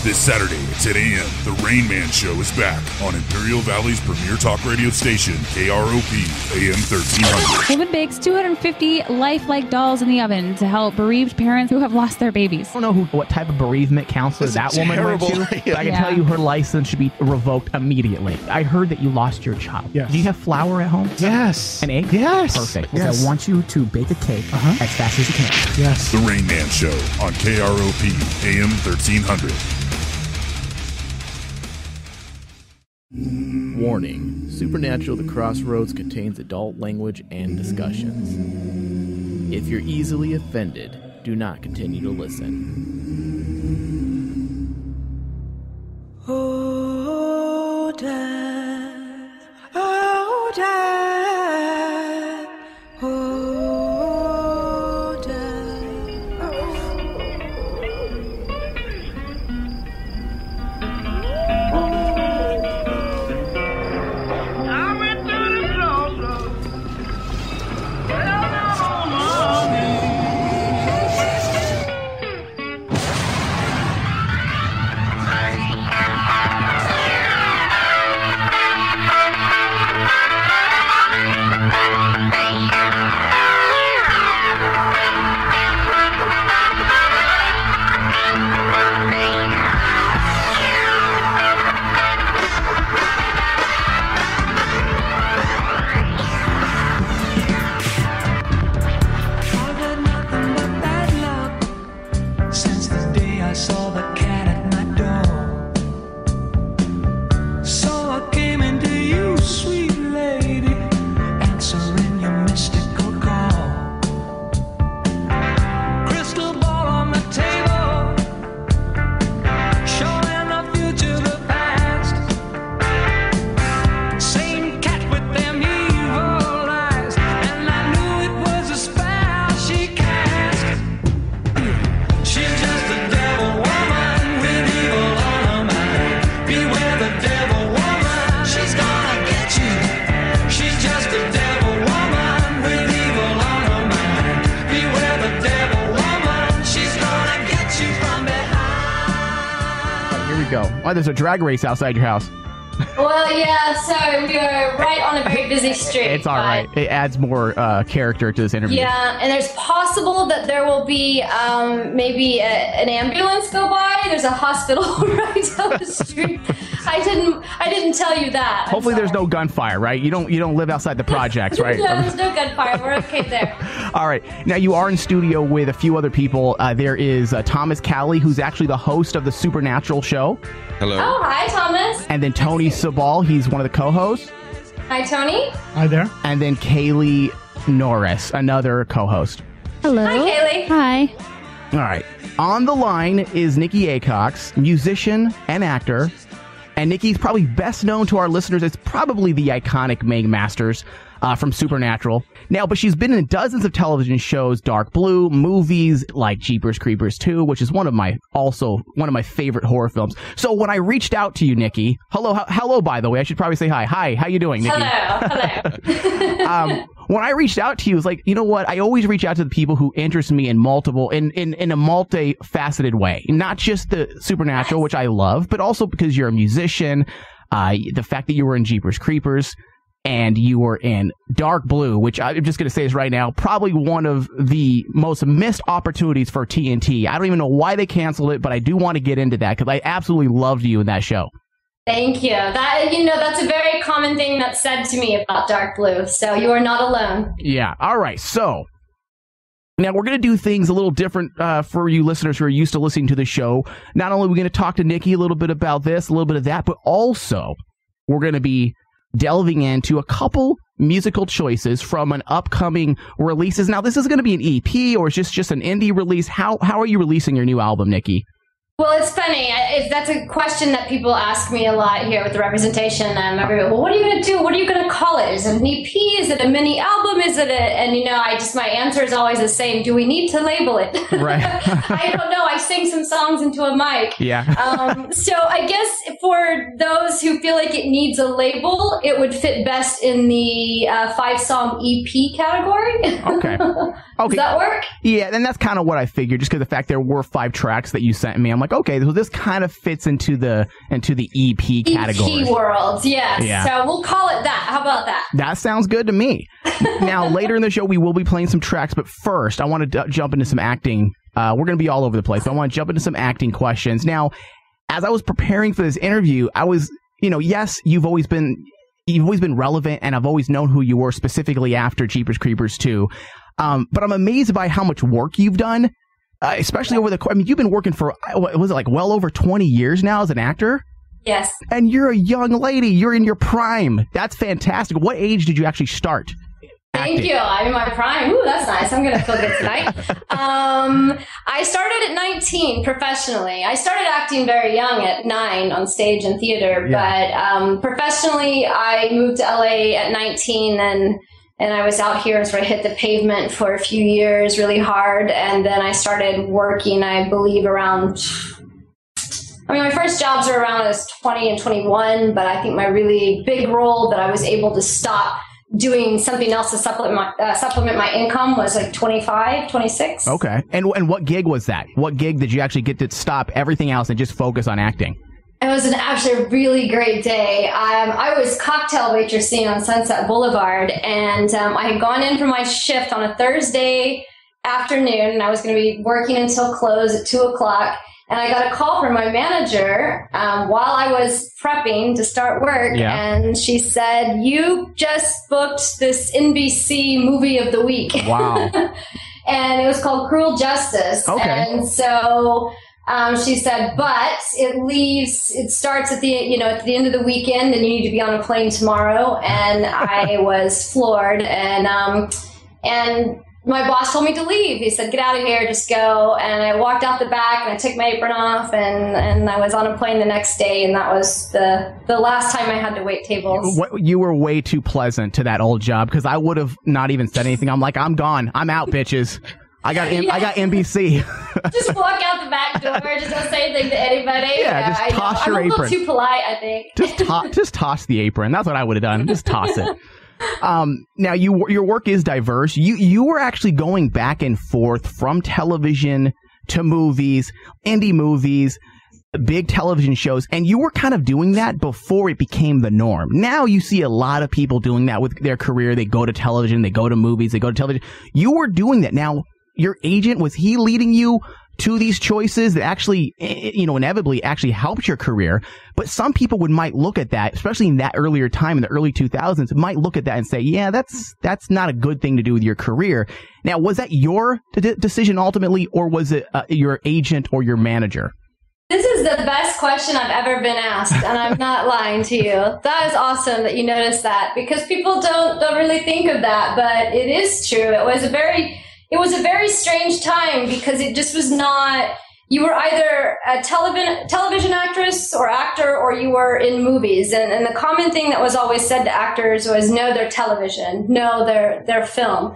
This Saturday at 10 a.m., The Rain Man Show is back on Imperial Valley's premier talk radio station, KROP AM 1300. Woman bakes 250 lifelike dolls in the oven to help bereaved parents who have lost their babies. I don't know what type of bereavement counselor that woman went to. I can tell you her license should be revoked immediately. I heard that you lost your child. Yes. Do you have flour at home? Yes. An egg? Yes. Perfect. Yes. I want you to bake a cake as fast as you can. Yes. The Rain Man Show on KROP AM 1300. Warning: Supernatural: The Crossroads contains adult language and discussions. If you're easily offended, do not continue to listen. Oh, Dad. Oh, Dad. Oh, Dad. I went to the crossroads. Fell down on my knees. I've had nothing but bad luck since the day I saw the cat at my door. So I came into you, sweet lady, answering your mystical call. Crystal ball on the table, showing the future, the past. Same cat with them evil eyes, and I knew it was a spell she cast. She's just a devil woman with evil on her mind. Beware the devil woman, she's gonna get you. She's just a devil woman with evil on her mind. Beware the devil woman, she's gonna get you from behind. Here we go. Oh, there's a drag race outside your house. Well, yeah, so we are right on a very busy street. It's all right. It adds more character to this interview. Yeah, and there's possible that there will be maybe an ambulance go by. There's a hospital right down the street. I didn't tell you that. Hopefully there's no gunfire, right? You don't live outside the projects, right? No, there's no gunfire. We're okay there. All right. Now, you are in studio with a few other people. There is Thomas Cowley, who's actually the host of the Supernatural show. Hello. Oh, hi, Thomas. And then Tony Sabal, he's one of the co-hosts. Hi, Tony. Hi there. And then Kaylee Norris, another co-host. Hello. Hi, Kaylee. Hi. All right. On the line is Nicki Aycox, musician and actor. And Nicki's probably best known to our listeners as probably the iconic Meg Masters from Supernatural. Now, but she's been in dozens of television shows, Dark Blue, movies like Jeepers Creepers 2, which is one of my favorite horror films. So when I reached out to you, Nicki, hello, by the way, I should probably say hi. Hi, how you doing, Nicki? Hello. When I reached out to you, it was like, you know what? I always reach out to the people who interest me in a multifaceted way. Not just the Supernatural, which I love, but also because you're a musician, the fact that you were in Jeepers Creepers, and you were in Dark Blue, which I'm just going to say is right now probably one of the most missed opportunities for TNT. I don't even know why they canceled it, but I do want to get into that because I absolutely loved you in that show. Thank you. That's a very common thing that's said to me about Dark Blue, so you are not alone. Yeah. All right. So now we're going to do things a little different for you listeners who are used to listening to the show. Not only are we going to talk to Nicki a little bit about this, a little bit of that, but also we're going to be delving into a couple musical choices from an upcoming releases. Now, this is going to be an EP or just an indie release. How are you releasing your new album, Nicki? Well, it's funny. That's a question that people ask me a lot here with the representation. Well, what are you going to do? What are you going to call it? Is it an EP? Is it a mini album? Is it my answer is always the same. Do we need to label it? Right. I don't know. I sing some songs into a mic. Yeah. So I guess for those who feel like it needs a label, it would fit best in the 5-song EP category. Okay. Okay. Does that work? Yeah, and that's kind of what I figured, just because the fact there were 5 tracks that you sent me. I'm like, okay, so this kind of fits into the EP category. EP world, yes. Yeah. So we'll call it that. How about that? That sounds good to me. Now, later in the show, we will be playing some tracks, but first, I want to jump into some acting. We're going to be all over the place, but I want to jump into some acting questions. Now, as I was preparing for this interview, I was, yes, you've always been relevant, and I've always known who you were, specifically after Jeepers Creepers 2. But I'm amazed by how much work you've done, especially over you've been working for, was it like well over 20 years now as an actor? Yes. And you're a young lady. You're in your prime. That's fantastic. What age did you actually start acting? Thank you. I'm in my prime. Ooh, that's nice. I'm going to feel good tonight. I started at 19 professionally. I started acting very young at 9 on stage and theater, but professionally, I moved to LA at 19 and I was out here and sort of hit the pavement for a few years really hard. And then I started working, I believe, my first jobs were around I was 20 and 21, but I think my really big role that I was able to stop doing something else to supplement my income was like 25, 26. Okay. And what gig was that? What gig did you actually get to stop everything else and just focus on acting? It was actually a really great day. I was cocktail waitressing on Sunset Boulevard, and I had gone in for my shift on a Thursday afternoon, and I was going to be working until close at 2 o'clock. And I got a call from my manager while I was prepping to start work, and she said, "You just booked this NBC movie of the week." Wow. And it was called Cruel Justice. Okay. And so she said, but it starts at the end of the weekend, and you need to be on a plane tomorrow. And I was floored. And my boss told me to leave. He said, "Get out of here, just go." And I walked out the back and I took my apron off, and I was on a plane the next day. And that was the last time I had to wait tables. You were way too pleasant to that old job, because I would have not even said anything. I'm like, I'm gone. I'm out, bitches. I got NBC. Just walk out the back door. Just don't say anything to anybody. Yeah, just toss your apron. I'm a little too polite, I think. Just toss the apron. That's what I would have done. Just toss it. Now your work is diverse. You were actually going back and forth from television to movies, indie movies, big television shows, and you were kind of doing that before it became the norm. Now you see a lot of people doing that with their career. They go to television, they go to movies, they go to television. You were doing that. Now, your agent, was he leading you to these choices that actually, inevitably actually helped your career? But some people might look at that, especially in that earlier time in the early 2000s, might look at that and say, yeah, that's not a good thing to do with your career. Now, was that your decision ultimately, or was it your agent or your manager? This is the best question I've ever been asked, and I'm not lying to you. That is awesome that you noticed that, because people don't really think of that, but it is true. It was a very strange time, because it just was not. You were either a television actress or actor, or you were in movies. And the common thing that was always said to actors was, no, they're television. No, they're film.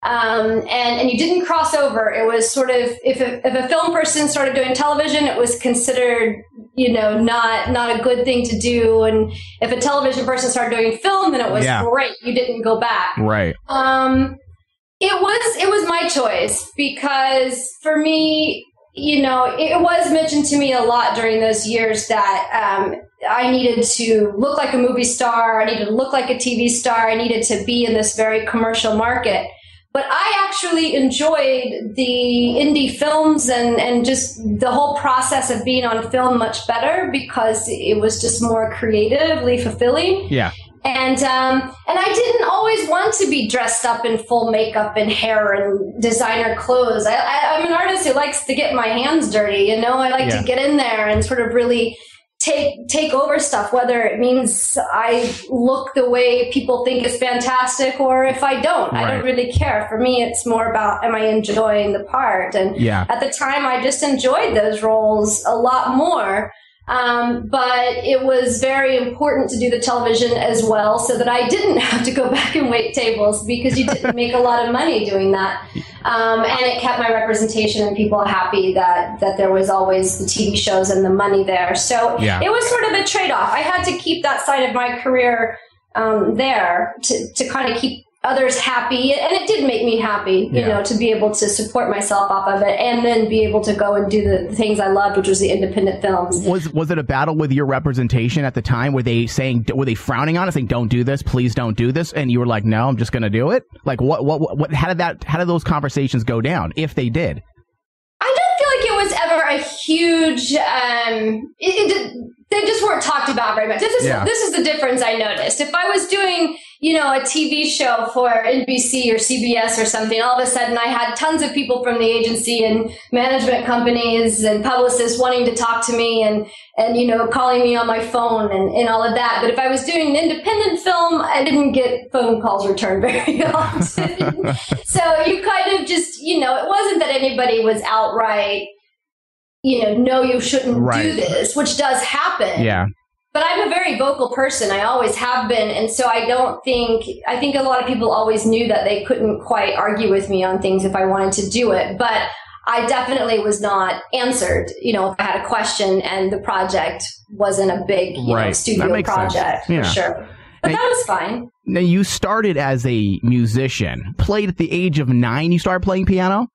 And you didn't cross over. It was sort of, if a film person started doing television, it was considered, not a good thing to do. And if a television person started doing film, then it was great. You didn't go back. Right. It was my choice, because for me, it was mentioned to me a lot during those years that I needed to look like a movie star. I needed to look like a TV star. I needed to be in this very commercial market. But I actually enjoyed the indie films and just the whole process of being on film much better, because it was just more creatively fulfilling. Yeah. And I didn't always want to be dressed up in full makeup and hair and designer clothes. I'm an artist who likes to get my hands dirty, I like to get in there and sort of really take over stuff, whether it means I look the way people think is fantastic, or if I don't. Right. I don't really care. For me, it's more about, am I enjoying the part? And at the time, I just enjoyed those roles a lot more. But it was very important to do the television as well, so that I didn't have to go back and wait tables, because you didn't make a lot of money doing that. And it kept my representation and people happy that there was always the TV shows and the money there. So it was sort of a trade-off. I had to keep that side of my career there to kind of keep others happy, and it did make me happy, you know, to be able to support myself off of it, and then be able to go and do the things I loved, which was the independent films. Was it a battle with your representation at the time? Were they frowning on it, saying, "Don't do this, please don't do this," and you were like, "No, I'm just going to do it"? Like, what? How did those conversations go down, if they did? I don't feel like it was ever a huge. They just weren't talked about very much. This is the difference I noticed. If I was doing, you know, a TV show for NBC or CBS or something, all of a sudden I had tons of people from the agency and management companies and publicists wanting to talk to me and you know, calling me on my phone and all of that. But if I was doing an independent film, I didn't get phone calls returned very often. So you kind of just, you know, it wasn't that anybody was outright, you know, no, you shouldn't do this, which does happen. Yeah. But I'm a very vocal person. I always have been. And so I think a lot of people always knew that they couldn't quite argue with me on things if I wanted to do it. But I definitely was not answered, you know, if I had a question and the project wasn't a big you know, studio project, for sure. But that was fine. Now, you started as a musician, played at the age of 9. You started playing piano?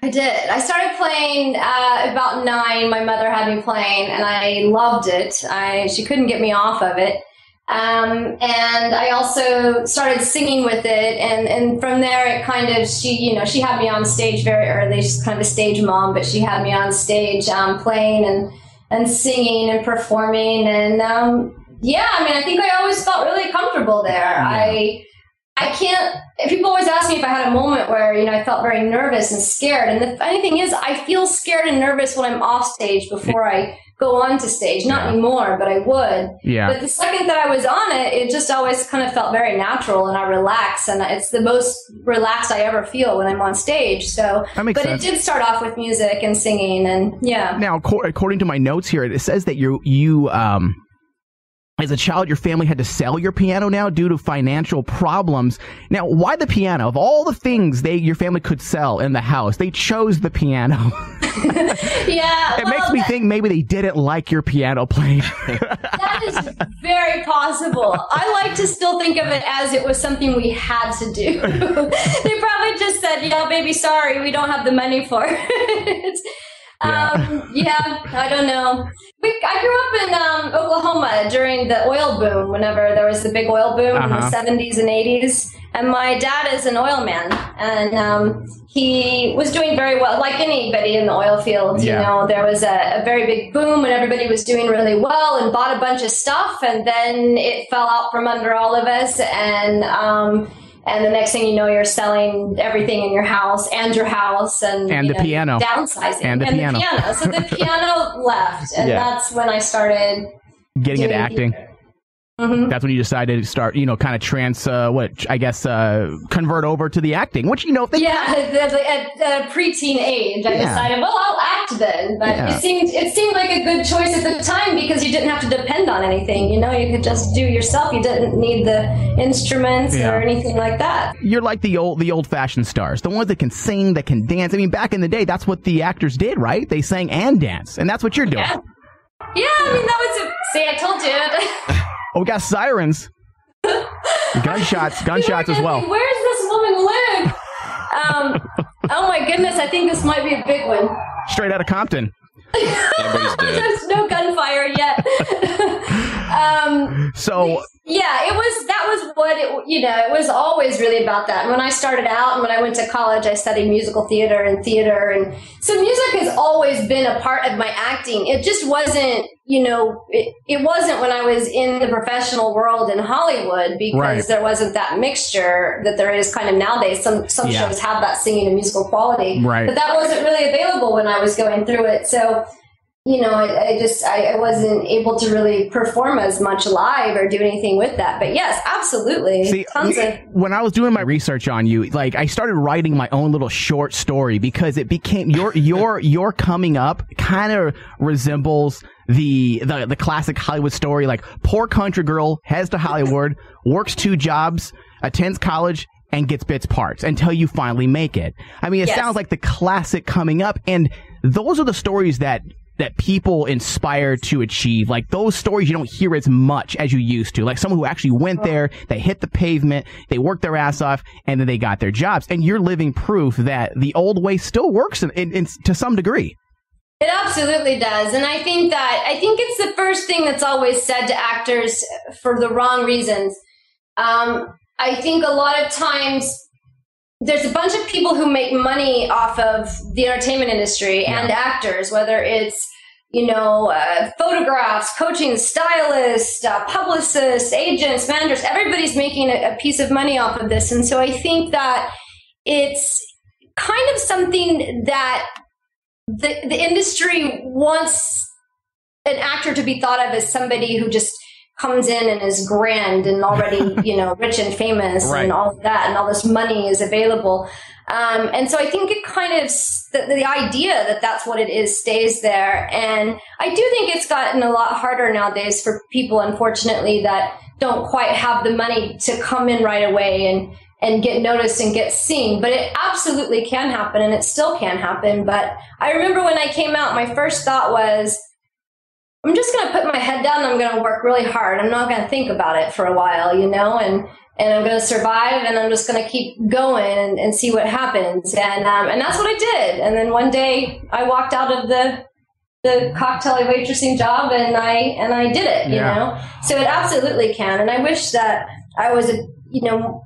I did. I started playing about 9. My mother had me playing, and I loved it. She couldn't get me off of it. And I also started singing with it, and from there it kind of, she had me on stage very early. She's kind of a stage mom, but she had me on stage playing and singing and performing, and I think I always felt really comfortable there. I can't, people always ask me if I had a moment where, you know, I felt very nervous and scared. And the funny thing is, I feel scared and nervous when I'm off stage before I go on to stage. Not anymore, but I would. Yeah. But the second that I was on it, it just always kind of felt very natural, and I relax. And it's the most relaxed I ever feel when I'm on stage. So, that makes sense. It did start off with music and singing, and Now, according to my notes here, it says that you as a child, your family had to sell your piano now due to financial problems. Now, why the piano? Of all the things your family could sell in the house, they chose the piano. It makes me think maybe they didn't like your piano playing. That is very possible. I like to still think of it as it was something we had to do. They probably just said, baby, sorry, we don't have the money for it. I don't know. I grew up in Oklahoma during the oil boom, whenever there was the big oil boom in the 70s and 80s. And my dad is an oil man, and he was doing very well, like anybody in the oil field. You know, there was a very big boom, and everybody was doing really well and bought a bunch of stuff, and then it fell out from under all of us, and the next thing you know, you're selling everything in your house and the piano, downsizing, and the piano. So the piano left, and that's when I started getting into acting. Mm-hmm. That's when you decided to start, kind of convert over to the acting, which, at a preteen age, I decided, well, I'll act then. But it seemed like a good choice at the time, because you didn't have to depend on anything. You could just do yourself. You didn't need the instruments or anything like that. You're like the old-fashioned stars, the ones that can sing, that can dance. I mean, back in the day, that's what the actors did, right? They sang and danced, and that's what you're doing. Yeah, I mean, that was see, I told you. Oh, we got sirens. Gunshots as well. Where's this woman live? Oh my goodness, I think this might be a big one. Straight out of Compton. Everybody's dead. There's no gunfire yet. That was what it was always really about that. And when I started out and when I went to college, I studied musical theater. And so music has always been a part of my acting. It just wasn't, it wasn't when I was in the professional world in Hollywood, because there wasn't that mixture that there is kind of nowadays. Some shows have that singing and musical quality, but that wasn't really available when I was going through it. So, I wasn't able to really perform as much live or do anything with that. But yes, absolutely. See, when I was doing my research on you, I started writing my own little short story, because it became your coming up kind of resembles the classic Hollywood story. Like, poor country girl heads to Hollywood, works 2 jobs, attends college, and gets bits parts until you finally make it. I mean, it sounds like the classic coming up, and those are the stories that that people inspire to achieve, like those stories you don't hear as much as you used to. Like someone who actually went there, they hit the pavement, they worked their ass off, and then they got their jobs. And you're living proof that the old way still works to some degree. It absolutely does. And I think it's the first thing that's always said to actors for the wrong reasons. I think a lot of times there's a bunch of people who make money off of the entertainment industry and actors, whether it's, photographs, coaching, stylists, publicists, agents, managers, everybody's making a piece of money off of this. And so I think that it's kind of something that the industry wants an actor to be thought of as somebody who just comes in and is grand and already, rich and famous and all of that, and all this money is available. And so I think it kind of, the idea that that's what it is stays there. And I do think it's gotten a lot harder nowadays for people, unfortunately, that don't quite have the money to come in right away and get noticed and get seen. But it absolutely can happen, and it still can happen. But I remember when I came out, my first thought was, I'm just going to put my head down and I'm going to work really hard. I'm not going to think about it for a while, and I'm going to survive, and I'm just going to keep going and see what happens. And that's what I did. And then one day I walked out of the cocktail waitressing job and I did it, So it absolutely can. And I wish that I was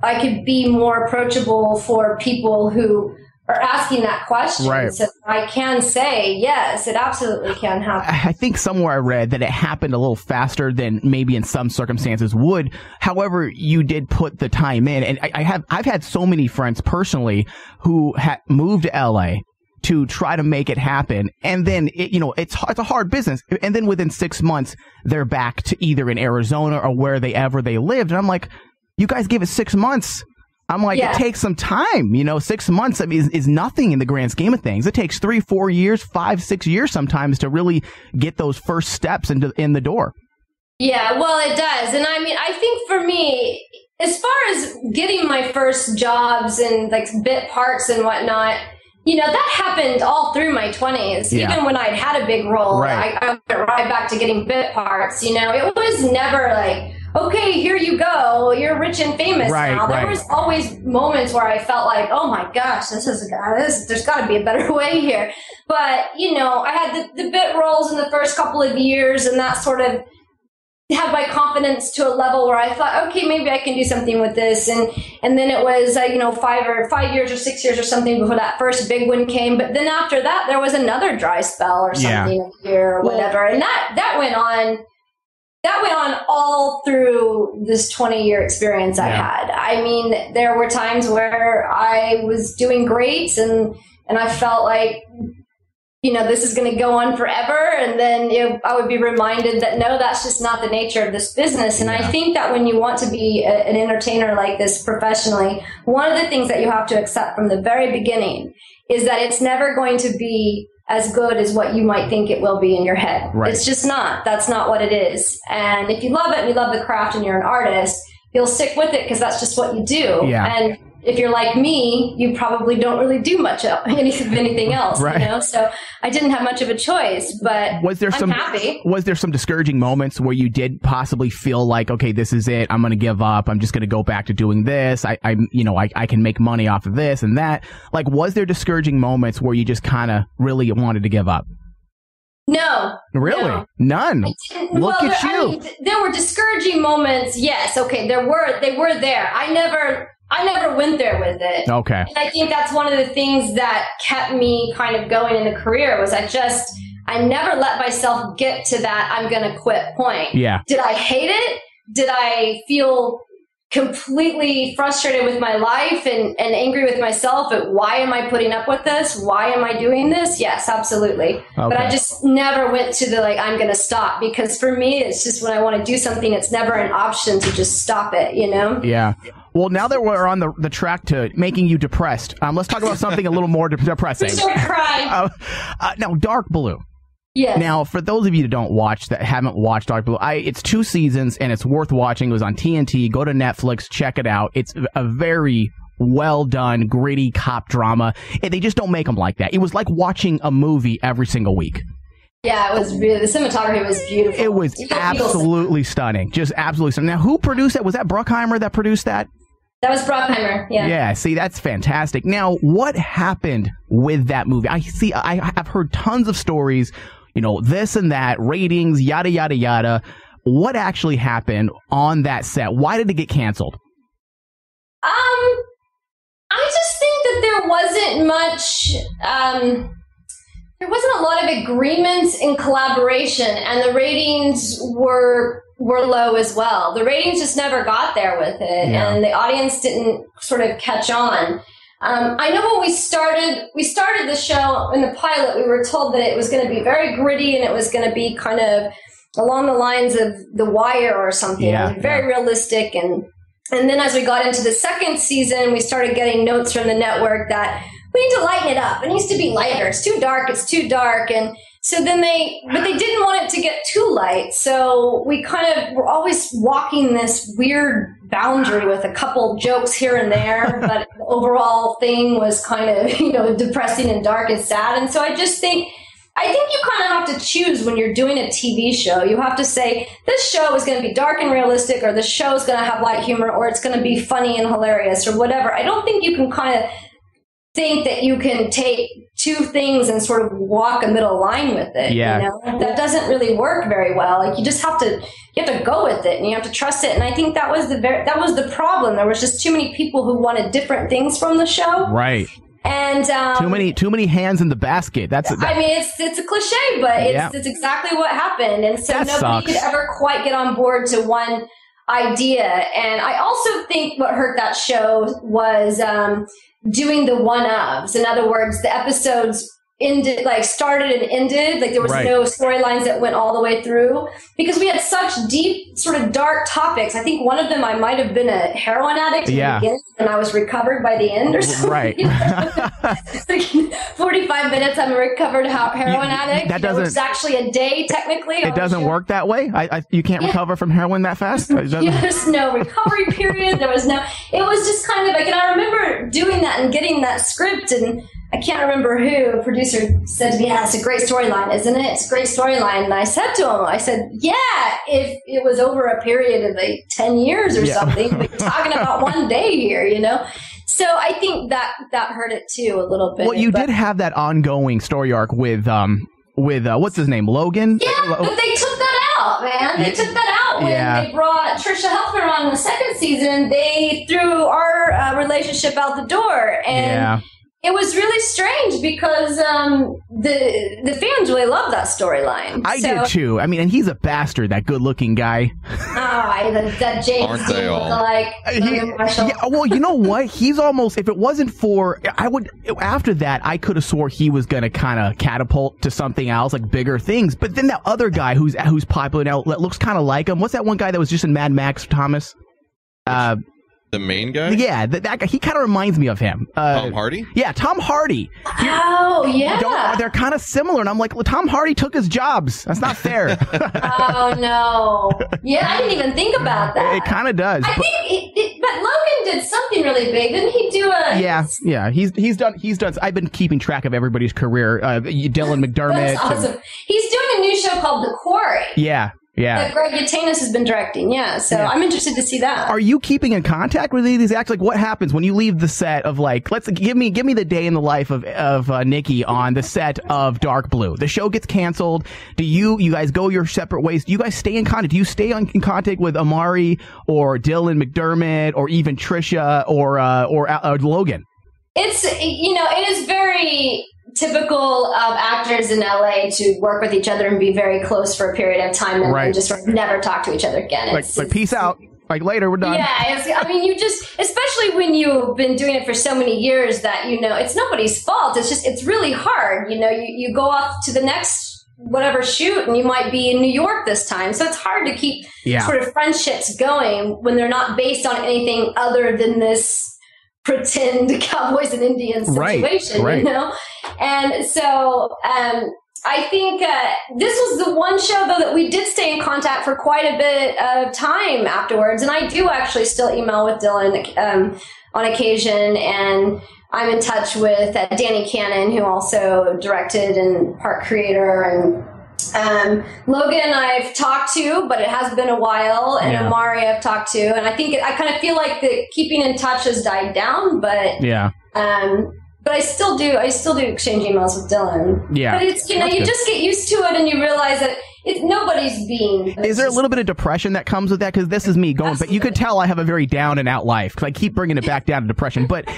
I could be more approachable for people who are asking that question. Right. So I can say, yes, it absolutely can happen. I think somewhere I read that it happened a little faster than maybe in some circumstances would. However, you did put the time in. And I've had so many friends personally who moved to LA to try to make it happen. And then, it's a hard business. And then within 6 months, they're back to either in Arizona or wherever they lived. And I'm like, you guys gave it 6 months. I'm like, It takes some time, 6 months is nothing in the grand scheme of things. It takes 3, 4 years, 5, 6 years sometimes to really get those first steps in the door. Yeah, well, it does. And I mean, I think for me, as far as getting my first jobs and like bit parts and whatnot, that happened all through my 20s. Yeah. Even when I'd had a big role, I went right back to getting bit parts. It was never like, okay, here you go, you're rich and famous now. There was always moments where I felt like, oh my gosh, there's got to be a better way here. But, I had the bit roles in the first couple of years, and that sort of had my confidence to a level where I thought, okay, maybe I can do something with this. And then it was, 5 years or 6 years or something before that first big one came. But then after that, there was another dry spell or something a year or whatever. And that went on. That went on all through this 20-year experience I had. I mean, there were times where I was doing great and I felt like, this is going to go on forever. And then I would be reminded that, no, that's just not the nature of this business. And I think that when you want to be an entertainer like this professionally, one of the things that you have to accept from the very beginning is that it's never going to be as good as what you might think it will be in your head. Right. It's just not. That's not what it is. And if you love it and you love the craft and you're an artist, you'll stick with it because that's just what you do. Yeah. And if you're like me, you probably don't really do much of anything else, So I didn't have much of a choice, but I'm happy. Was there some discouraging moments where you did possibly feel like, okay, this is it, I'm going to give up, I'm just going to go back to doing this, I can make money off of this and that? Like, was there discouraging moments where you just kind of really wanted to give up? No. Really? No. None? Look at you. I mean, there were discouraging moments, yes. Okay, they were there. I never went there with it. Okay. And I think that's one of the things that kept me kind of going in the career was I never let myself get to that I'm going to quit point. Yeah. Did I hate it? Did I feel completely frustrated with my life and angry with myself at why am I putting up with this? Why am I doing this? Yes, absolutely. Okay. But I just never went to the I'm going to stop, because for me, it's just when I want to do something, it's never an option to just stop it, Yeah. Well, now that we're on the track to making you depressed, let's talk about something a little more depressing. Don't cry. Now, Dark Blue. Yeah. Now, for those of you that haven't watched Dark Blue, it's 2 seasons and it's worth watching. It was on TNT. Go to Netflix, check it out. It's a very well done, gritty cop drama. And they just don't make them like that. It was like watching a movie every single week. Yeah, it was really, the cinematography was beautiful. It was absolutely stunning. Just absolutely stunning. Now, who produced that? Was that Bruckheimer that produced that? That was Bruckheimer, yeah. Yeah, see, that's fantastic. Now, what happened with that movie? I've heard tons of stories, you know, this and that, ratings, yada, yada, yada. What actually happened on that set? Why did it get canceled? I just think that there wasn't much, there wasn't a lot of agreements in collaboration, and the ratings were low as well. The ratings just never got there with it, and the audience didn't sort of catch on. I know when we started the show in the pilot, we were told that it was going to be very gritty and it was going to be kind of along the lines of The Wire or something, very realistic. And then as we got into the second season, we started getting notes from the network that we need to lighten it up. It needs to be lighter. It's too dark. It's too dark. And so then but they didn't want it to get too light. So we kind of were always walking this weird boundary with a couple jokes here and there. But the overall thing was kind of, you know, depressing and dark and sad. And so I think you kind of have to choose when you're doing a TV show. You have to say, this show is going to be dark and realistic, or this show is going to have light humor, or it's going to be funny and hilarious, or whatever. I don't think you can kind of think that you can take two things and sort of walk a middle line with it. Yeah. You know? That doesn't really work very well. Like, you just have to go with it, and you have to trust it. And I think that was the problem. There was just too many people who wanted different things from the show. Right. And too many hands in the basket. I mean, it's a cliche, but it's exactly what happened. And so nobody could ever quite get on board to one idea. And I also think what hurt that show was doing the one-ofs. In other words, the episodes started and ended. Like, there was no storylines that went all the way through, because we had such deep, sort of dark topics. I think one of them, I might have been a heroin addict in the beginning, and I was recovered by the end or something. Right. 45 minutes, I'm a recovered heroin addict. That doesn't. It's actually a day, technically. It doesn't work that way? You can't recover from heroin that fast? There's no recovery period. It was just kind of like, and I remember doing that and getting that script, and I can't remember who, a producer said to me, it's a great storyline, isn't it? It's a great storyline. And I said to him, if it was over a period of like 10 years or something, but you're talking about one day here, you know? So I think that hurt it too a little bit. Well, you did have that ongoing story arc with what's his name, Logan? Yeah, but they took that out, man. They took that out when they brought Trisha Helfer on in the second season. They threw our relationship out the door. And it was really strange because the fans really loved that storyline. I did too. I mean, and he's a bastard, that good-looking guy. That James Aren't they all? Well, you know what? He's almost, if it wasn't for, after that, I could have swore he was going to kind of catapult to something else, like bigger things. But then that other guy who's popular now, that looks kind of like him. What's that one guy that was just in Mad Max, Thomas? The main guy? Yeah, that guy. He kind of reminds me of him. Tom Hardy? Yeah, Tom Hardy. They're kind of similar, and I'm like, well, Tom Hardy took his jobs. That's not fair. Oh, no. Yeah, I didn't even think about that. It kind of does. But Logan did something really big. Didn't he do a... Yeah. He's done. I've been keeping track of everybody's career. Dylan McDermott. That's awesome. He's doing a new show called The Quarry. Yeah. That Greg Yaitanes has been directing, I'm interested to see that. Are you keeping in contact with these actors? Like, what happens when you leave the set of, like, give me the day in the life of Nicki on the set of Dark Blue? The show gets canceled. Do you guys go your separate ways? Do you guys stay in contact? Do you stay in contact with Amari or Dylan McDermott or even Trisha or Logan? It's, it is very typical of actors in LA to work with each other and be very close for a period of time and then just sort of never talk to each other again. Like peace out. Like, later, we're done. Yeah, you just, especially when you've been doing it for so many years that, it's nobody's fault. It's really hard. You go off to the next whatever shoot and you might be in New York this time. So it's hard to keep sort of friendships going when they're not based on anything other than this pretend cowboys and Indians situation, And so I think this was the one show, though, that we did stay in contact for quite a bit of time afterwards. And I do actually still email with Dylan on occasion. And I'm in touch with Danny Cannon, who also directed and part creator and Logan I've talked to, but it has been a while, and Yeah. Amari I've talked to, and I think I kind of feel like the keeping in touch has died down, but Yeah. but I still do exchange emails with Dylan. Yeah. But it's, you know, That's you good. just get used to it and you realize that nobody's being. Is there a little bit of depression that comes with that? Because this is me going, but you could tell I have a very down and out life because I keep bringing it back down to depression. But,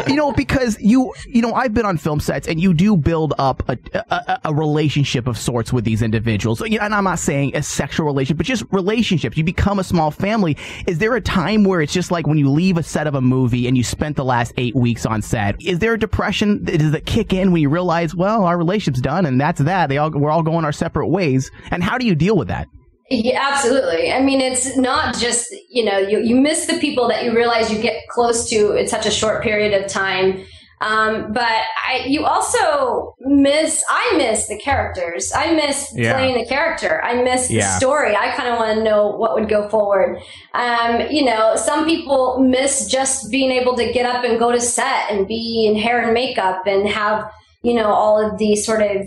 you know, because I've been on film sets and you do build up a relationship of sorts with these individuals. You know, and I'm not saying a sexual relationship, but just relationships. You become a small family. Is there a time where it's just like when you leave a set of a movie and you spent the last 8 weeks on set? Is there a depression? Does it kick in when you realize, well, our relationship's done and that's that? We're all going our separate ways. And how do you deal with that? Yeah, absolutely. I mean, it's not just, you know, you miss the people that you realize you get close to in such a short period of time. But you also I miss the characters. I miss playing the character. I miss the story. I kind of want to know what would go forward. You know, some people miss just being able to get up and go to set and be in hair and makeup and have, you know, all of these sort of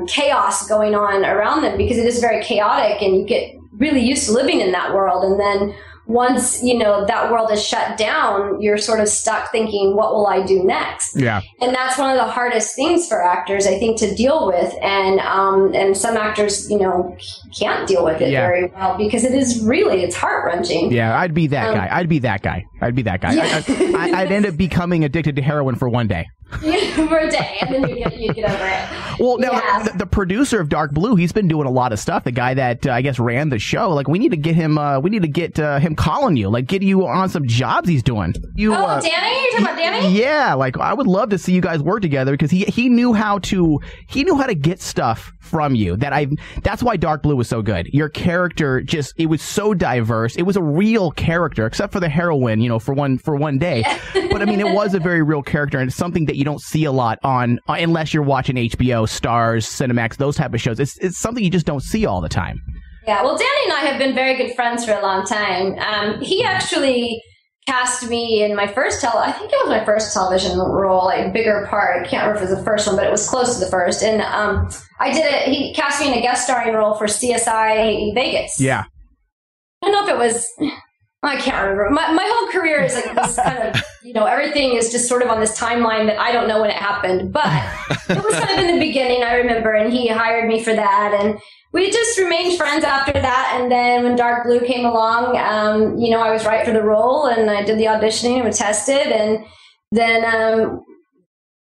chaos going on around them, because it is very chaotic and you get really used to living in that world. And then once, you know, that world is shut down, you're sort of stuck thinking, what will I do next? Yeah. And that's one of the hardest things for actors, I think, to deal with. And some actors, you know, can't deal with it very well because it's heart-wrenching. Yeah, I'd be that guy. I'd be that guy. Yeah. I'd end up becoming addicted to heroin for one day. For a day, and then you get over it. Well, now the producer of Dark Blue, he's been doing a lot of stuff. The guy that I guess ran the show, like we need to get him. We need to get him calling you, like get you on some jobs he's doing. Danny? You're talking about Danny? Yeah, like I would love to see you guys work together because he knew how to get stuff from you. That's why Dark Blue was so good. Your character it was so diverse. It was a real character, except for the heroine, you know, for one day. But I mean, it was a very real character, and it's something that you don't see a lot on unless you're watching HBO, Stars, Cinemax, those type of shows. It's something you just don't see all the time. Yeah, well, Danny and I have been very good friends for a long time. He actually cast me in my first I think it was my first television role, like a bigger part. I can't remember if it was the first one, but it was close to the first. And I did it. He cast me in a guest starring role for CSI Vegas. Yeah. I don't know if it was. I can't remember. My whole career is like this kind of, you know, everything is just sort of on this timeline that I don't know when it happened. But it was kind of in the beginning, I remember, and he hired me for that. And we just remained friends after that. And then when Dark Blue came along, you know, I was right for the role, and I did the auditioning and was tested. And then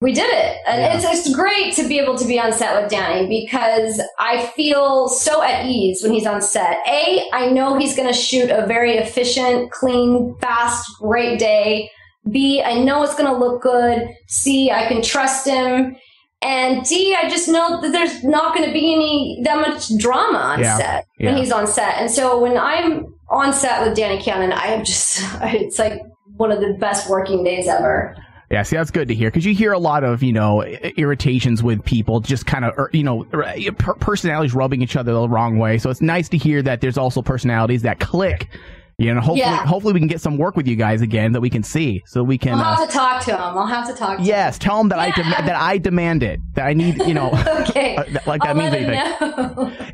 we did it. And it's great to be able to be on set with Danny because I feel so at ease when he's on set. I know he's going to shoot a very efficient, clean, fast, great day. B, I know it's going to look good. C, I can trust him. And D, I just know that there's not going to be that much drama on set when he's on set. And so when I'm on set with Danny Cannon, it's like one of the best working days ever. Yeah, see, that's good to hear because you hear a lot of, you know, irritations with people just kind of, you know, personalities rubbing each other the wrong way. So it's nice to hear that there's also personalities that click. You know, hopefully we can get some work with you guys again that we can see, so we can. I'll have to talk to him. I'll have to talk to him. Yes, tell him that I demand it. That I need, you know, okay. Like that means anything.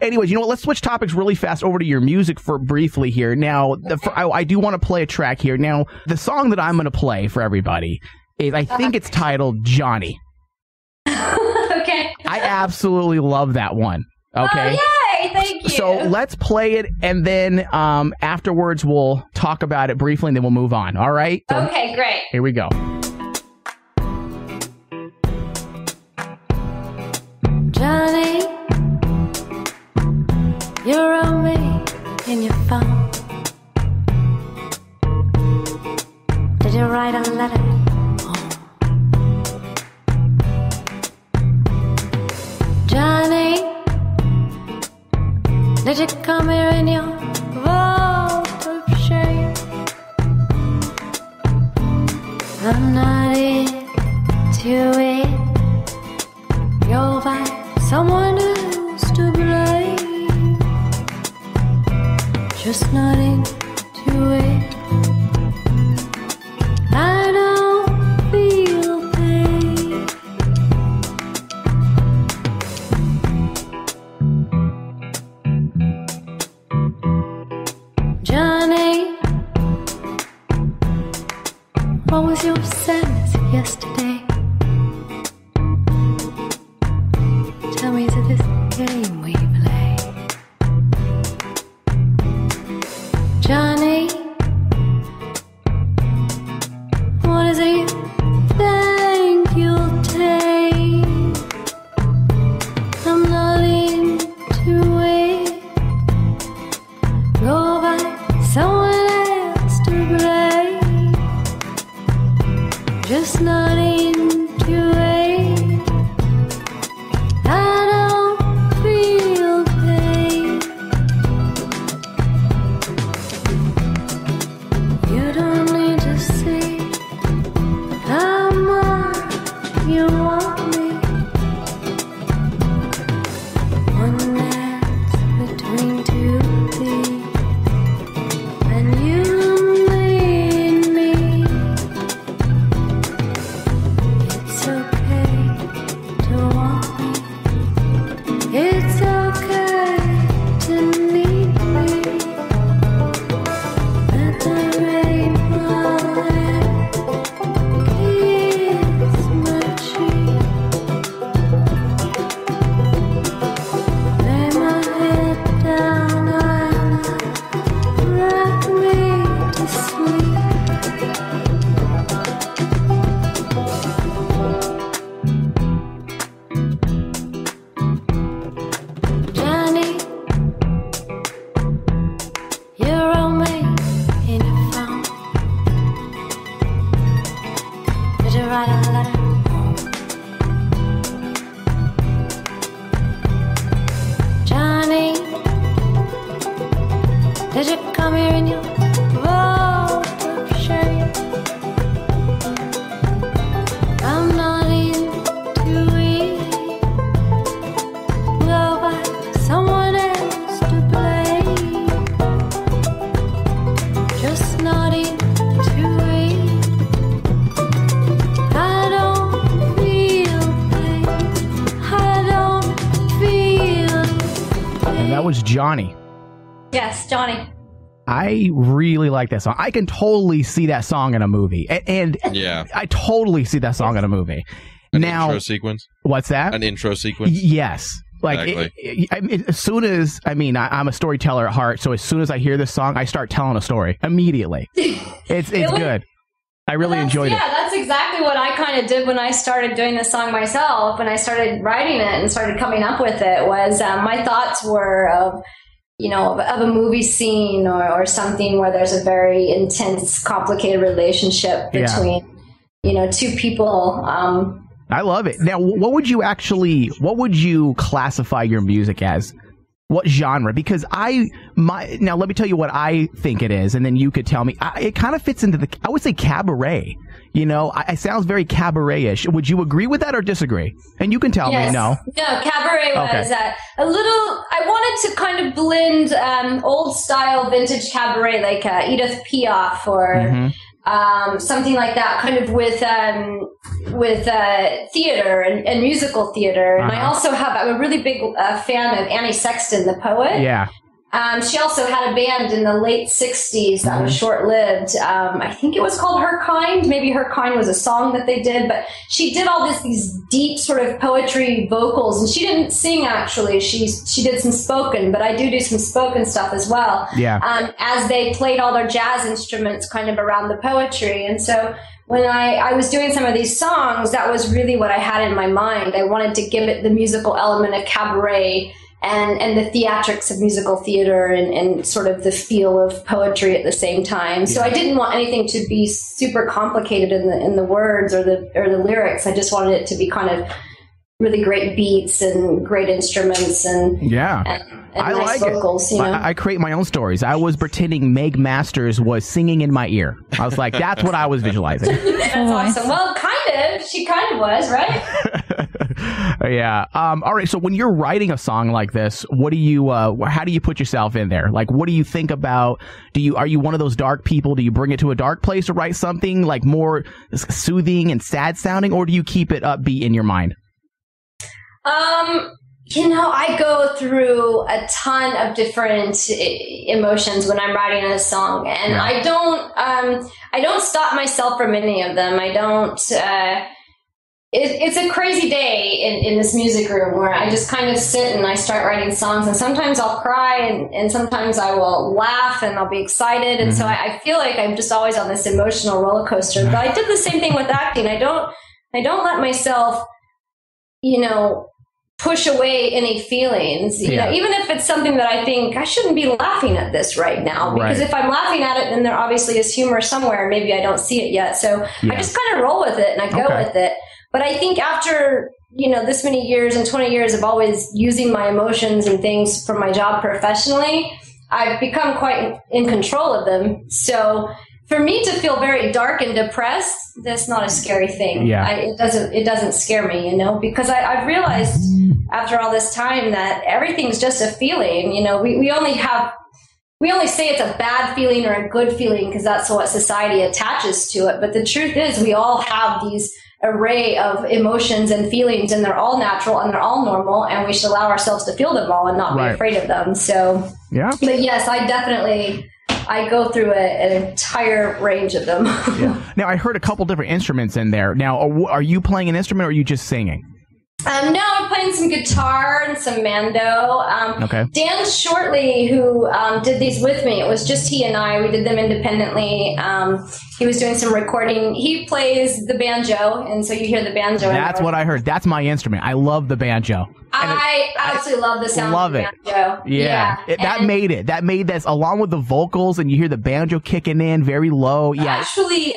Anyways, you know what? Let's switch topics really fast over to your music for briefly here. Now, I do want to play a track here. Now, the song that I'm going to play for everybody is, I think it's titled Johnny. Okay. I absolutely love that one. Okay. Yay! Thank you. So let's play it, and then afterwards we'll talk about it briefly, and then we'll move on. All right? So, okay, great. Here we go. Johnny, you're on me in your phone. Did you write a letter? Johnny, did you come here in your vault of shame? I'm not into it. You'll find someone else to blame. Just not into it. I don't feel pain. What was your sadness yesterday? Tell me, is it this game we play? Johnny, what is it you think you'll take? I'm not into it. Go by someone else to blame. Just not into it. I don't feel pain. You don't need to see how much you want me. One dance between two feet, and you need me. It's okay to want me. It's okay to need me. Let the rainbow kiss my cheek. Lay my head down and rock me to sleep. Johnny, you wrote me in your phone. Did you write a letter home? Johnny, did you come here in your robe of shame? I'm not into it. Go by someone else to blame. Just not into it. I don't feel pain. I don't feel pain. And that was Johnny. Yes, Johnny. I really like that song. I can totally see that song in a movie. And Yeah. I totally see that song in a movie. An Now, intro sequence. what's that? An intro sequence. Yes. Like, Exactly. as soon as, I'm a storyteller at heart, so as soon as I hear this song, I start telling a story immediately. It's Really? good. I really enjoyed Yeah, it. that's exactly what I kind of did when I started doing the song myself. When I started writing it and started coming up with it, was my thoughts were of a movie scene or something where there's a very intense, complicated relationship Yeah. between two people. I love it. Now, what would you classify your music as? What genre? Because now let me tell you what I think it is, and then you could tell me. It kind of fits into I would say cabaret. It sounds very cabaret-ish. Would you agree with that or disagree? And you can tell me no. No, cabaret was Okay. a little. I wanted to kind of blend old style vintage cabaret like Edith Piaf or something like that, kind of with theater and musical theater. And I also I'm a really big fan of Annie Sexton, the poet. Yeah. She also had a band in the late 60s that was short-lived. I think it was called Her Kind. Maybe Her Kind was a song that they did, but she did all these deep sort of poetry vocals, and she didn't sing actually. She did some spoken, but I do some spoken stuff as well. Yeah. As they played all their jazz instruments kind of around the poetry. And so when I was doing some of these songs, that was really what I had in my mind. I wanted to give it the musical element of cabaret and the theatrics of musical theater and sort of the feel of poetry at the same time. So I didn't want anything to be super complicated in the words or the lyrics. I just wanted it to be kind of really great beats and great instruments and I nice like vocals. it. I create my own stories. I was pretending Meg Masters was singing in my ear. I was like, that's what I was visualizing. That's awesome. Well, kind of. She kind of was, right? Yeah. All right. So when you're writing a song like this, what do you? How do you put yourself in there? Like, what do you think about? Are you one of those dark people? Do you bring it to a dark place to write something like more soothing and sad sounding, or do you keep it upbeat in your mind? You know, I go through a ton of different emotions when I'm writing a song, and I don't stop myself from any of them. I don't. It's a crazy day in this music room where I just kind of sit and I start writing songs, and sometimes I'll cry and sometimes I will laugh and I'll be excited. And so I feel like I'm just always on this emotional roller coaster. But I did the same thing with acting. I don't let myself, push away any feelings, you know, even if it's something that I think I shouldn't be laughing at this right now, because if I'm laughing at it, then there obviously is humor somewhere. Maybe I don't see it yet. So I just kind of roll with it and I go with it. But I think after, this many years and 20 years of always using my emotions and things for my job professionally, I've become quite in control of them. So for me to feel very dark and depressed, that's not a scary thing. It doesn't scare me, because I've realized after all this time that everything's just a feeling. We only say it's a bad feeling or a good feeling because that's what society attaches to it. But the truth is we all have these array of emotions and feelings, and they're all natural and they're all normal, and we should allow ourselves to feel them all and not be afraid of them. So, but yes, I go through an entire range of them. Now, I heard a couple different instruments in there. Now, are you playing an instrument or are you just singing? No, I'm playing some guitar and some mando. Dan Shortley, who did these with me, it was just he and I. We did them independently. He was doing some recording. He plays the banjo, and so you hear the banjo. That's what I heard. That's my instrument. I love the banjo. I absolutely love the sound of the banjo. That made this, along with the vocals, and you hear the banjo kicking in very low. Actually,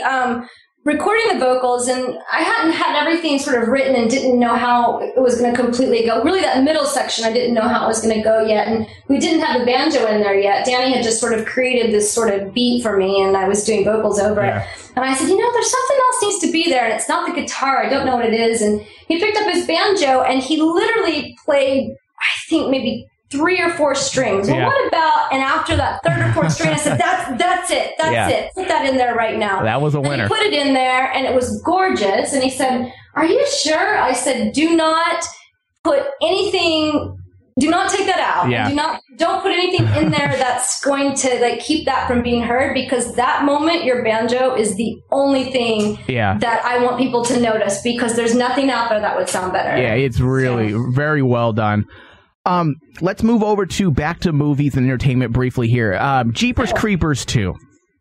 recording the vocals, and I hadn't had everything sort of written and didn't know how it was going to completely go. Really, that middle section, I didn't know how it was going to go yet, and we didn't have the banjo in there yet. Danny had just sort of created this sort of beat for me, and I was doing vocals over it. And I said, there's something else needs to be there, and it's not the guitar. I don't know what it is. And he picked up his banjo, and he literally played, I think, maybe 3 or 4 strings. Well, what about, and after that 3rd or 4th string, I said, that's it. Put that in there right now. That was a winner. And he put it in there, and it was gorgeous. And he said, are you sure? I said, do not put anything, do not take that out. Don't put anything in there that's going to keep that from being heard, because that moment, your banjo is the only thing that I want people to notice, because there's nothing out there that would sound better. Yeah, it's really very well done. Let's move over to back to movies and entertainment briefly here. Jeepers Creepers 2.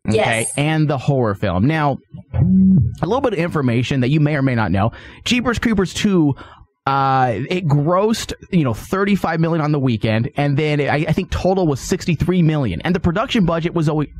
Okay, and the horror film. Now, a little bit of information that you may or may not know. Jeepers Creepers 2, it grossed, $35 million on the weekend, and then I think total was $63 million, and the production budget was only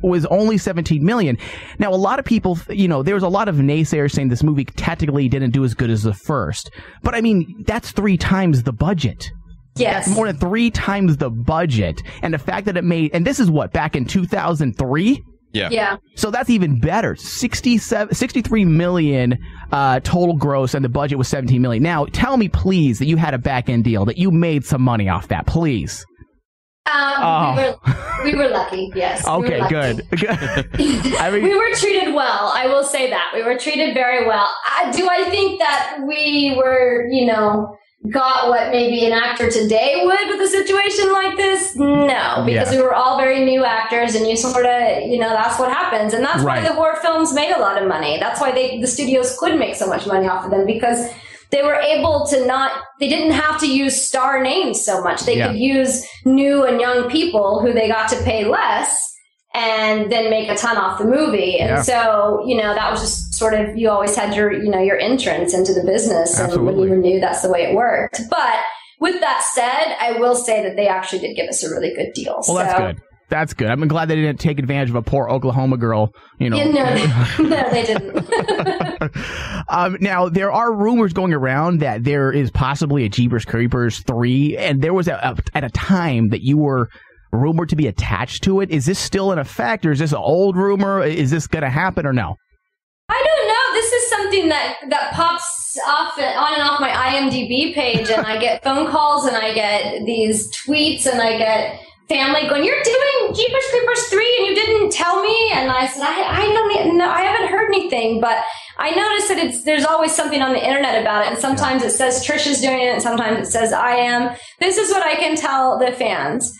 $17 million. Now, a lot of people, there was a lot of naysayers saying this movie technically didn't do as good as the first, but I mean, that's 3 times the budget. Yes. That's more than 3 times the budget. And the fact that it made, and this is what, back in 2003? Yeah. So that's even better. 63 million total gross, and the budget was 17 million. Now, tell me, please, that you had a back-end deal, that you made some money off that, please. We were lucky, yes. Okay, good. I mean, we were treated well. I will say that. We were treated very well. Do I think that we were, got what maybe an actor today would with a situation like this? No, because we were all very new actors, and you sort of, that's what happens. And that's why the horror films made a lot of money. That's why the studios could make so much money off of them, because they were able to they didn't have to use star names so much. They could use new and young people who they got to pay less and then make a ton off the movie. And so, that was just sort of, you always had your, your entrance into the business. Absolutely. And when you knew that's the way it worked. But with that said, I will say that they actually did give us a really good deal. Well, that's good. That's good. I'm glad they didn't take advantage of a poor Oklahoma girl, No, they didn't. Now, there are rumors going around that there is possibly a Jeepers Creepers 3, and there was at a time that you were rumored to be attached to it. Is this still in effect, or is this an old rumor? Is this going to happen or no? I don't know. This is something that pops off on and off my IMDb page, and I get phone calls, and I get these tweets, and I get family going, "You're doing Jeepers Creepers 3 and you didn't tell me?" And I I said, I don't even know. I haven't heard anything, but I noticed that there's always something on the internet about it. And sometimes it says Trish is doing it, and sometimes it says I am. This is what I can tell the fans.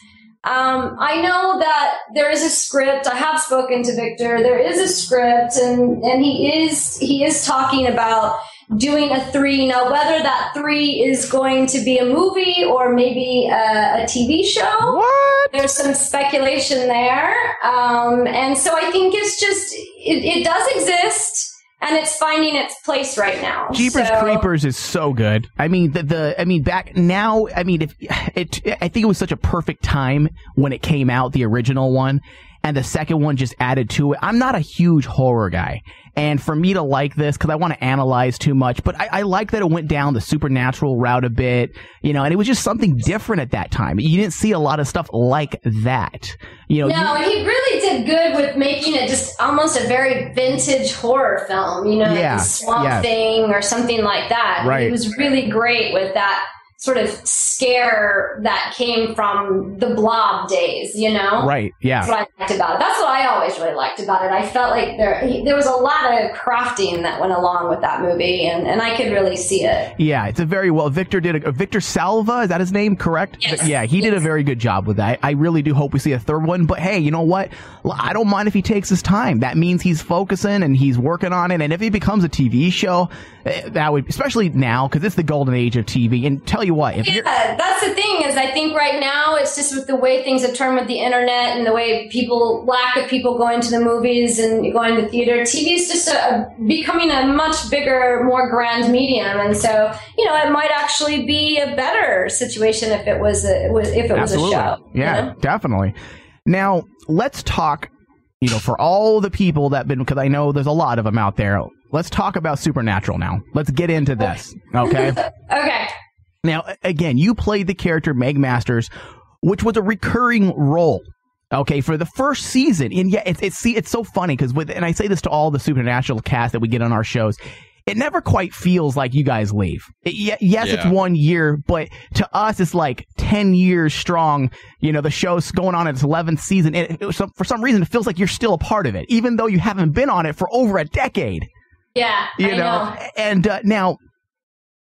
I know that there is a script. I have spoken to Victor. There is a script, and he is talking about doing a 3. Now, whether that 3 is going to be a movie or maybe a TV show, What? there's some speculation there. And so I think it's just, it does exist. And it's finding its place right now. Jeepers Creepers is so good. I mean, back now, I mean, I think it was such a perfect time when it came out, the original one, and the second one just added to it. I'm not a huge horror guy. And for me to like this, because I want to analyze too much, but I like that it went down the supernatural route a bit, and it was just something different at that time. You didn't see a lot of stuff like that. No, and he really did good with making it just almost a very vintage horror film, like the Swamp Thing or something like that. Right. He was really great with that sort of scare that came from the Blob days, Right, yeah. That's what I liked about it. That's what I always really liked about it. I felt like there was a lot of crafting that went along with that movie, and I could really see it. Yeah, it's a very well. Victor Salva, is that his name, correct? Yes. Yeah, he did a very good job with that. I really do hope we see a third one, but hey, you know what? I don't mind if he takes his time. That means he's focusing and he's working on it, and if it becomes a TV show, that would, especially now, because it's the golden age of TV, and tell you what, that's the thing, is I think right now it's just with the way things have turned with the internet and the way lack of people going to the movies and going to theater, TV is just becoming a much bigger, more grand medium, and so it might actually be a better situation if it was a show. Yeah, definitely. Now let's talk. For all the people because I know there's a lot of them out there. Let's talk about Supernatural now. Let's get into this. Okay. Okay. Now, again, you played the character Meg Masters, which was a recurring role, okay, for the first season. And yeah, it's so funny because and I say this to all the Supernatural cast that we get on our shows, it never quite feels like you guys leave. It's 1 year, but to us, it's like 10 years strong. The show's going on its 11th season. And for some reason, it feels like you're still a part of it, even though you haven't been on it for over a decade. Yeah, I know. And now,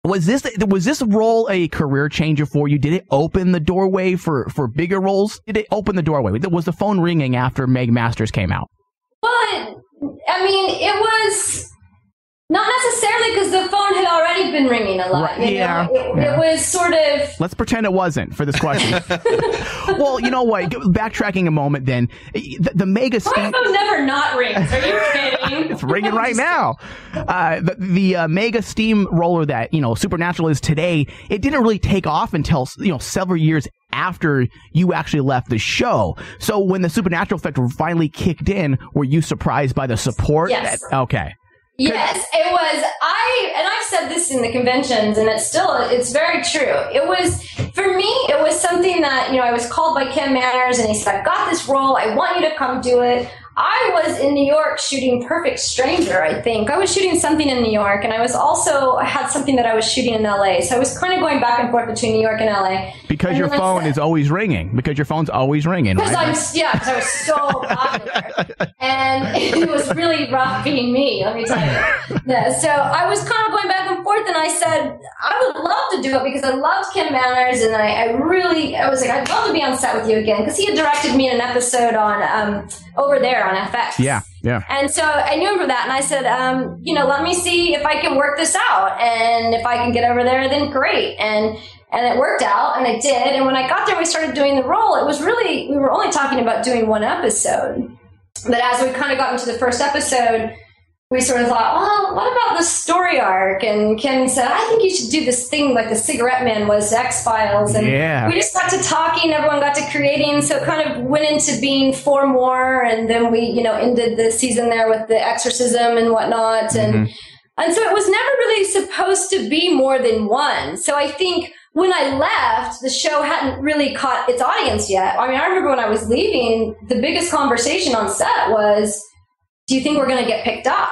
was this role a career changer for you? Did it open the doorway for bigger roles? Did it open the doorway? Was the phone ringing after Meg Masters came out? Well, it was not necessarily, because the phone had already been ringing a lot. It was sort of... Let's pretend it wasn't for this question. Well, you know what? Backtracking a moment then. The Mega Steam... My phone never not rings. Are you kidding? It's ringing right now. The Mega Steamroller that, Supernatural is today, it didn't really take off until, several years after you actually left the show. So when the Supernatural effect finally kicked in, were you surprised by the support? Yes. Okay. Yes, it was. I've said this in the conventions, and it's very true. It was, for me, it was something that, I was called by Kim Manners, and he said, I've got this role, I want you to come do it. I was in New York shooting Perfect Stranger, I think. I was shooting something in New York, and I had something that I was shooting in LA. So I was kind of going back and forth between New York and LA. Because your phone is always ringing. Because your phone's always ringing, right? Because I was so popular. And it was really rough being me, let me tell you. Yeah, so I was kind of going back and forth, and I said, I would love to do it because I loved Kim Manners, and I was like, I'd love to be on set with you again. Because he had directed me in an episode on Over There on FX. Yeah. And so I knew him for that, and I said, let me see if I can work this out, and if I can get over there, then great. And it worked out, and it did. And when I got there, we started doing the role. It was really, we were only talking about doing one episode. But as we kind of got into the first episode, we sort of thought, well, what about the story arc? And Kim said, I think you should do this thing like the Cigarette Man was X-Files. And we just got to talking, everyone got to creating, so it kind of went into being 4 more, and then we, ended the season there with the exorcism and whatnot. And so it was never really supposed to be more than one. So I think when I left, the show hadn't really caught its audience yet. I mean, I remember when I was leaving, the biggest conversation on set was, do you think we're going to get picked up?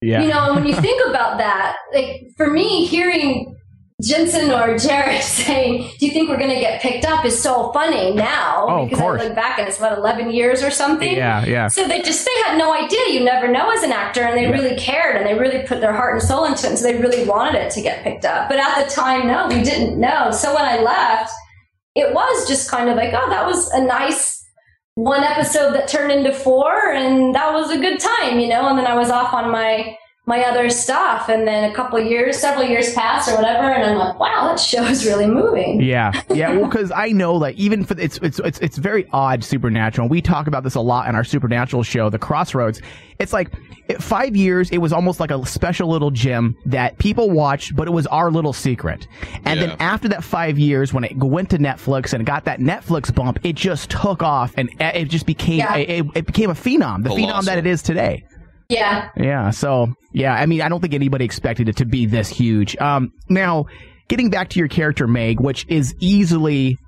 Yeah. And when you think about that, like for me, hearing Jensen or Jared saying, do you think we're going to get picked up is so funny now. Oh, because of course. I look back and it's, 11 years or something? Yeah. So they had no idea. You never know as an actor, and they really cared, and they really put their heart and soul into it, and so they really wanted it to get picked up. But at the time, no, we didn't know. So when I left, it was just kind of like, oh, that was a nice one episode that turned into 4, and that was a good time, and then I was off on my other stuff, and then several years passed or whatever, and I'm like, wow, that show is really moving. Yeah. Well, because I know that even for it's very odd Supernatural. We talk about this a lot in our Supernatural show, The Crossroads. It's like 5 years. It was almost like a special little gem that people watched, but it was our little secret. And then after that 5 years, when it went to Netflix and it got that Netflix bump, it just took off, and it just became it became a phenom, the phenom that it is today. Yeah. So, I mean, I don't think anybody expected it to be this huge. Now, getting back to your character, Meg, which is easily,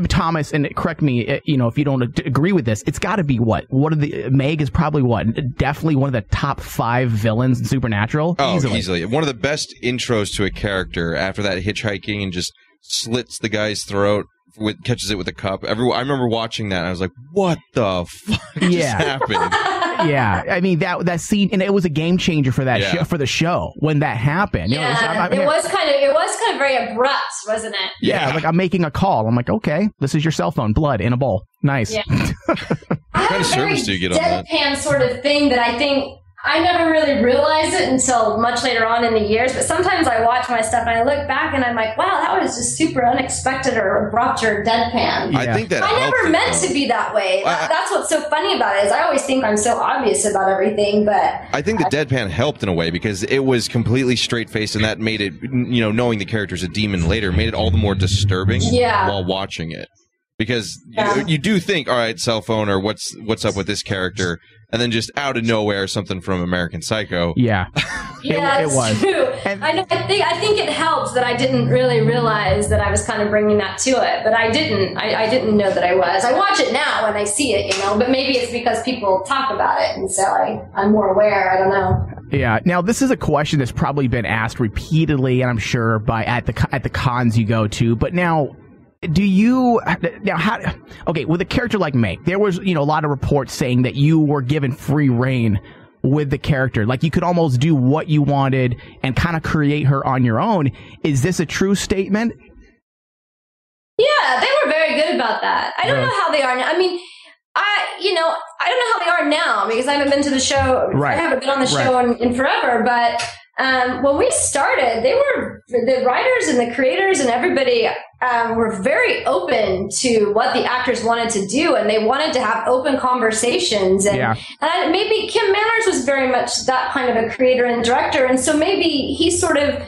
Thomas, and correct me, if you don't agree with this, it's got to be Meg is probably definitely one of the top 5 villains in Supernatural. Oh, easily. One of the best intros to a character after that hitchhiking and just slits the guy's throat. Catches it with a cup. I remember watching that, and I was like, what the fuck just happened? Yeah, I mean that scene, and it was a game changer for that for the show when that happened. It was kind of very abrupt, wasn't it? Yeah, like I'm making a call. I'm like, okay, this is your cell phone, blood in a bowl. Nice. Yeah. I have a very deadpan sort of thing that I think I never really realized it until much later on in the years, but sometimes I watch my stuff and I look back and I'm like, wow, that was just super unexpected or abrupt or deadpan. I think that I never meant to be that way. That's what's so funny about it, is I always think I'm so obvious about everything, but I think the deadpan helped in a way because it was completely straight-faced, and that made it, knowing the character's a demon later, made it all the more disturbing while watching it. Because you do think, all right, cell phone, or what's up with this character, and then just out of nowhere, something from American Psycho. Yeah, it was true. And I think it helps that I didn't really realize that I was kind of bringing that to it, but I didn't know that I was. I watch it now and I see it, but maybe it's because people talk about it, and so I'm more aware. I don't know. Yeah. Now, this is a question that's probably been asked repeatedly, and I'm sure at the cons you go to, but now. With a character like Meg, there was, a lot of reports saying that you were given free reign with the character. Like you could almost do what you wanted and kind of create her on your own. Is this a true statement? Yeah, they were very good about that. I don't know how they are now. I mean, I don't know how they are now because I haven't been to the show. Right. I haven't been on the show in forever, but when we started, the writers and the creators and everybody were very open to what the actors wanted to do, and they wanted to have open conversations. And maybe Kim Manners was very much that kind of a creator and director, and so maybe he sort of,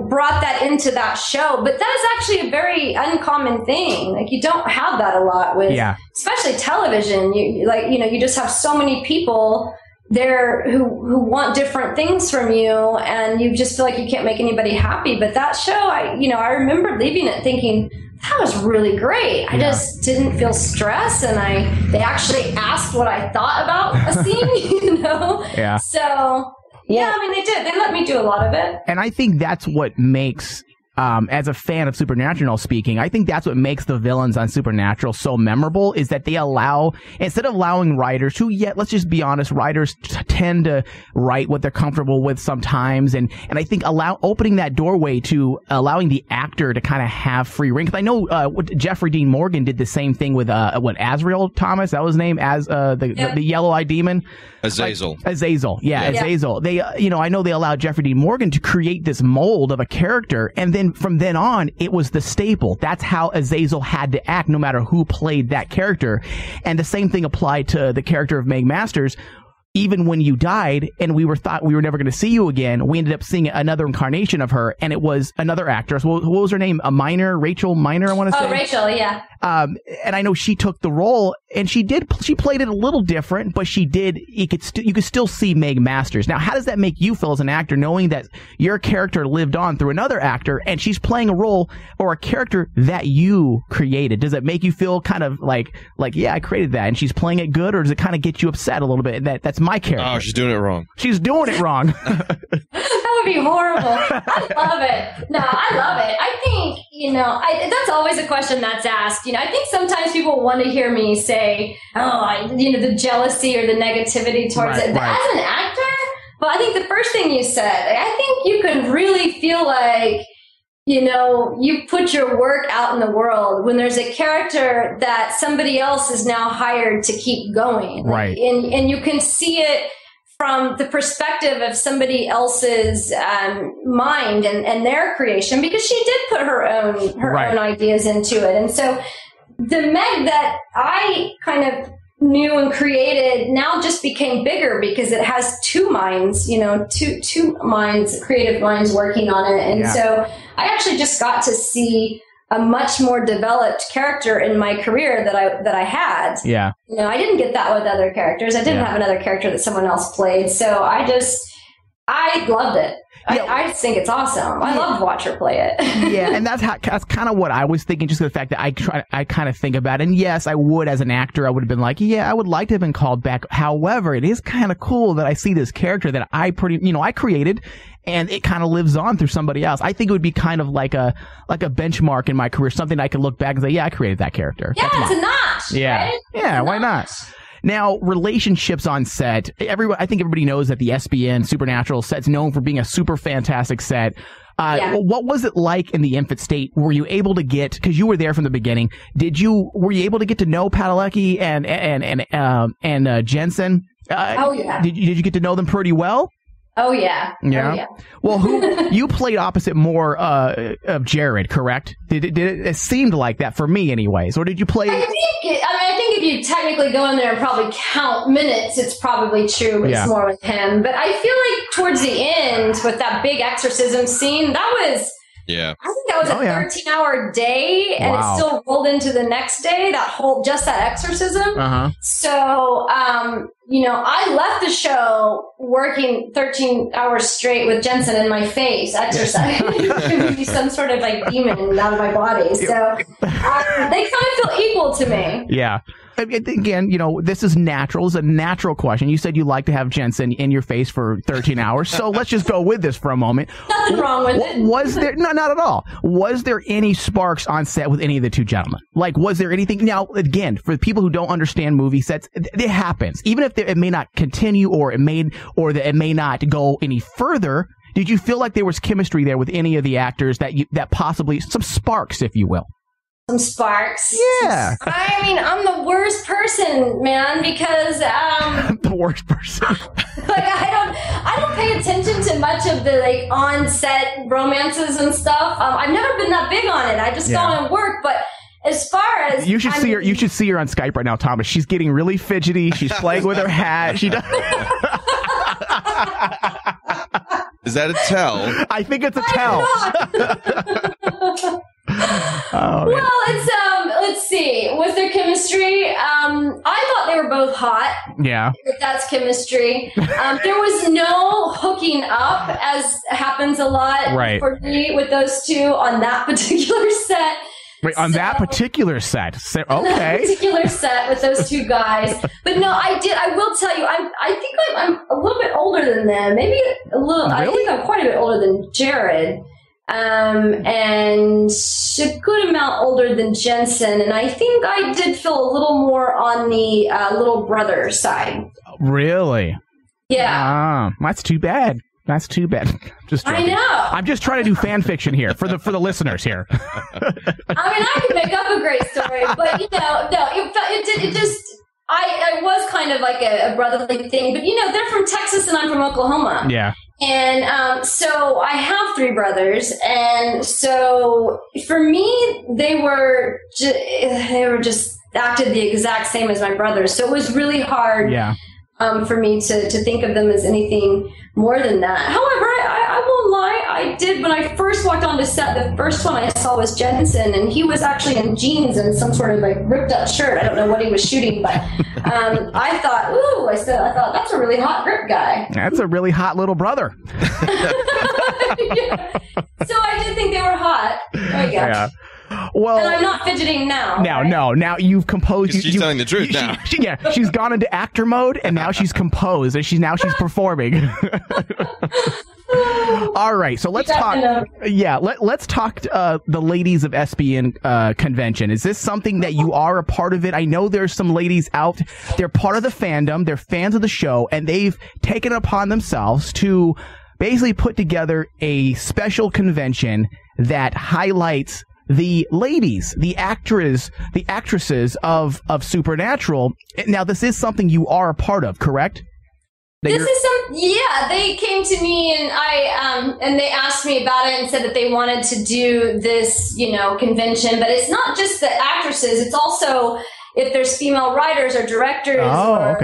brought that into that show. But that is actually a very uncommon thing. Like you don't have that a lot with, especially television. You just have so many people there who want different things from you, and you just feel like you can't make anybody happy. But that show, I remember leaving it thinking that was really great. I just didn't feel stress, and they actually asked what I thought about a scene, Yeah. So I mean, they did. They let me do a lot of it. And I think that's what makes, as a fan of Supernatural speaking, I think that's what makes the villains on Supernatural so memorable, is that they allow, instead of allowing writers who, let's just be honest, writers tend to write what they're comfortable with sometimes, and I think opening that doorway to allowing the actor to kind of have free reign. Because I know Jeffrey Dean Morgan did the same thing with Azrael Thomas, that was his name, as the yellow-eyed demon. Azazel. Azazel. Azazel. They, I know they allowed Jeffrey Dean Morgan to create this mold of a character, and then from then on, it was the staple. That's how Azazel had to act, no matter who played that character. And the same thing applied to the character of Meg Masters. Even when you died and we thought we were never going to see you again, we ended up seeing another incarnation of her, and it was another actress. What was her name? Rachel Miner, I want to say. Oh, Rachel, yeah. And I know she took the role, and she played it a little different, but you could still see Meg Masters. Now, how does that make you feel as an actor, knowing that your character lived on through another actor, and she's playing a role or a character that you created? Does it make you feel kind of like, yeah, I created that, and she's playing it good, or does it kind of get you upset a little bit that's my character. Oh, she's doing it wrong. She's doing it wrong. That would be horrible. I love it. No, I love it. I think, that's always a question that's asked. I think sometimes people want to hear me say, the jealousy or the negativity towards it. But as an actor, well, I think the first thing you said, I think you can really feel like, you put your work out in the world when there's a character that somebody else is now hired to keep going. Right. And you can see it from the perspective of somebody else's mind and their creation, because she did put her own ideas into it. And so the Meg that I kind of knew and created now just became bigger because it has two minds, two minds, creative minds working on it. And so I actually just got to see a much more developed character in my career that I had. Yeah. I didn't get that with other characters. I didn't have another character that someone else played. So I loved it. Yeah. I just think it's awesome. I love to watch her play it. Yeah, and that's kind of what I was thinking, just the fact that I kind of think about it. And yes, I would, as an actor, I would have been like, yeah, I would like to have been called back. However, it is kind of cool that I see this character that I created, and it kind of lives on through somebody else. I think it would be kind of like a benchmark in my career, something I could look back and say, yeah, I created that character. Yeah, it's a notch. Yeah, right? Yeah, why not? Now, relationships on set. I think everybody knows that the SBN Supernatural set's known for being a super fantastic set. What was it like in the infant state? Were you able to because you were there from the beginning? Were you able to get to know Padalecki and Jensen? Oh yeah. Did you get to know them pretty well? Oh yeah. Yeah. Oh, yeah. Well, you played opposite more of Jared, correct? It seemed like that for me, anyways. Or did you play? I think if you technically go in there and probably count minutes, it's probably true, but it's more with him. But I feel like towards the end, with that big exorcism scene, that was. Yeah. I think that was a 13-hour day, and it still rolled into the next day, that exorcism. Uh-huh. So, I left the show working 13 hours straight with Jensen in my face, exercising some sort of like demon out of my body. So they kind of feel equal to me. Yeah. Again, this is natural. It's a natural question. You said you like to have Jensen in your face for 13 hours. So let's just go with this for a moment. Nothing wrong with it. Was there, no, not at all. Was there any sparks on set with any of the two gentlemen? Like, was there anything? Now, again, for people who don't understand movie sets, it happens. Even if it may not continue or that it may not go any further, did you feel like there was chemistry there with any of the actors that possibly, some sparks, if you will? Some sparks. Yeah. I mean, I'm the worst person, man, because the worst person. Like I don't pay attention to much of the like on-set romances and stuff. I've never been that big on it. I just go and work, but as far as you should see her on Skype right now, Thomas. She's getting really fidgety. She's playing with her hat. She does. Is that a tell? I think it's a tell. Well, it's let's see. Was there chemistry? I thought they were both hot. Yeah. If that's chemistry. There was no hooking up, as happens a lot for me with those two on that particular set. Wait, on that particular set. Okay. That particular set with those two guys. But no, I will tell you, I think I'm a little bit older than them. Maybe a little. Really? I think I'm quite a bit older than Jared. And a good amount older than Jensen. And I think I did feel a little more on the little brother side. Really? Yeah. That's too bad. That's too bad. I know. I'm just trying to do fan fiction here for the listeners here. I mean, I could make up a great story, but it just. I was kind of like a brotherly thing, but they're from Texas and I'm from Oklahoma. Yeah. And so I have three brothers, and so for me, they were just acted the exact same as my brothers. So it was really hard. Yeah. For me to think of them as anything more than that. However, I won't lie. I did, when I first walked onto set, the first one I saw was Jensen, and he was actually in jeans and some sort of like ripped up shirt. I don't know what he was shooting, but I thought, I thought that's a really hot grip guy. That's a really hot little brother. Yeah. So I did think they were hot. There you go. Yeah. Well, and I'm not fidgeting now. Now you've composed. She's telling the truth now. She's gone into actor mode, and now she's composed, and she's performing. All right, so let's talk. Yeah, let's talk the ladies of SBN convention. Is this something that you are a part of it? I know there's some ladies out. They're part of the fandom. They're fans of the show, and they've taken it upon themselves to basically put together a special convention that highlights the ladies, the actresses of Supernatural. Now, this is something you are a part of, correct? They came to me and they asked me about it and said that they wanted to do this, convention, but it's not just the actresses, it's also if there's female writers or directors or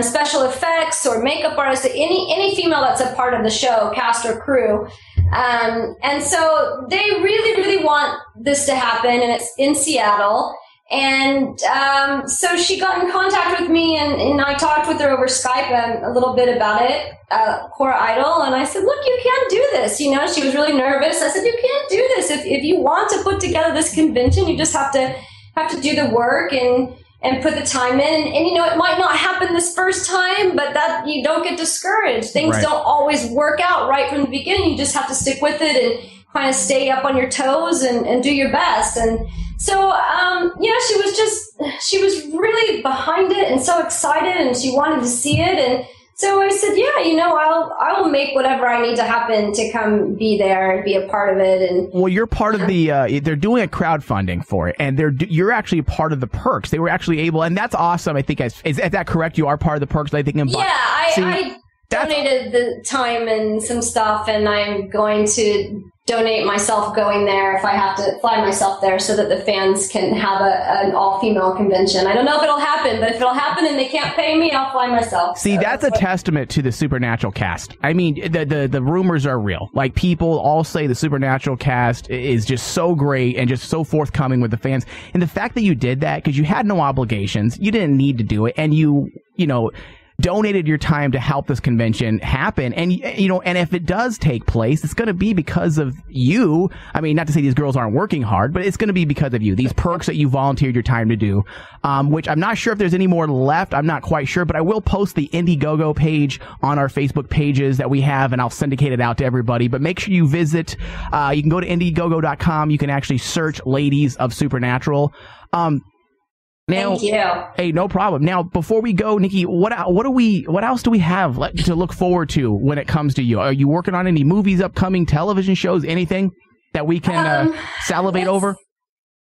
special effects or makeup artists, any female that's a part of the show, cast or crew. And so they really, really want this to happen, and it's in Seattle. And so she got in contact with me, and I talked with her over Skype a little bit about it, Cora Idol, and I said, look, you can do this. She was really nervous. I said, you can do this. If you want to put together this convention, you just have to do the work and put the time in. And it might not happen this first time, but that you don't get discouraged. Things don't always work out right from the beginning. You just have to stick with it and kind of stay up on your toes and do your best. And so, she was really behind it and so excited, and she wanted to see it. And so I said, I will make whatever I need to happen to come be there and be a part of it. And well, you're part of the. They're doing a crowdfunding for it, and you're actually a part of the perks. They were actually able, and that's awesome. I think is that correct? You are part of the perks. I think. I donated the time and some stuff, and I'm going to donate myself going there if I have to fly myself there so that the fans can have an all-female convention. I don't know if it'll happen, but if it'll happen and they can't pay me, I'll fly myself. See, so that's a testament to the Supernatural cast. I mean, the rumors are real. Like, people all say the Supernatural cast is just so great and just so forthcoming with the fans. And the fact that you did that, because you had no obligations, you didn't need to do it, and you donated your time to help this convention happen. And, and if it does take place, it's going to be because of you. I mean, not to say these girls aren't working hard, but it's going to be because of you. These perks that you volunteered your time to do, which I'm not sure if there's any more left. I'm not quite sure, but I will post the Indiegogo page on our Facebook pages that we have, and I'll syndicate it out to everybody. But make sure you visit. You can go to Indiegogo.com. You can actually search Ladies of Supernatural. Now, thank you. Hey, no problem. Now, before we go, Nicki, what else do we have to look forward to when it comes to you? Are you working on any movies, upcoming television shows, anything that we can salivate over?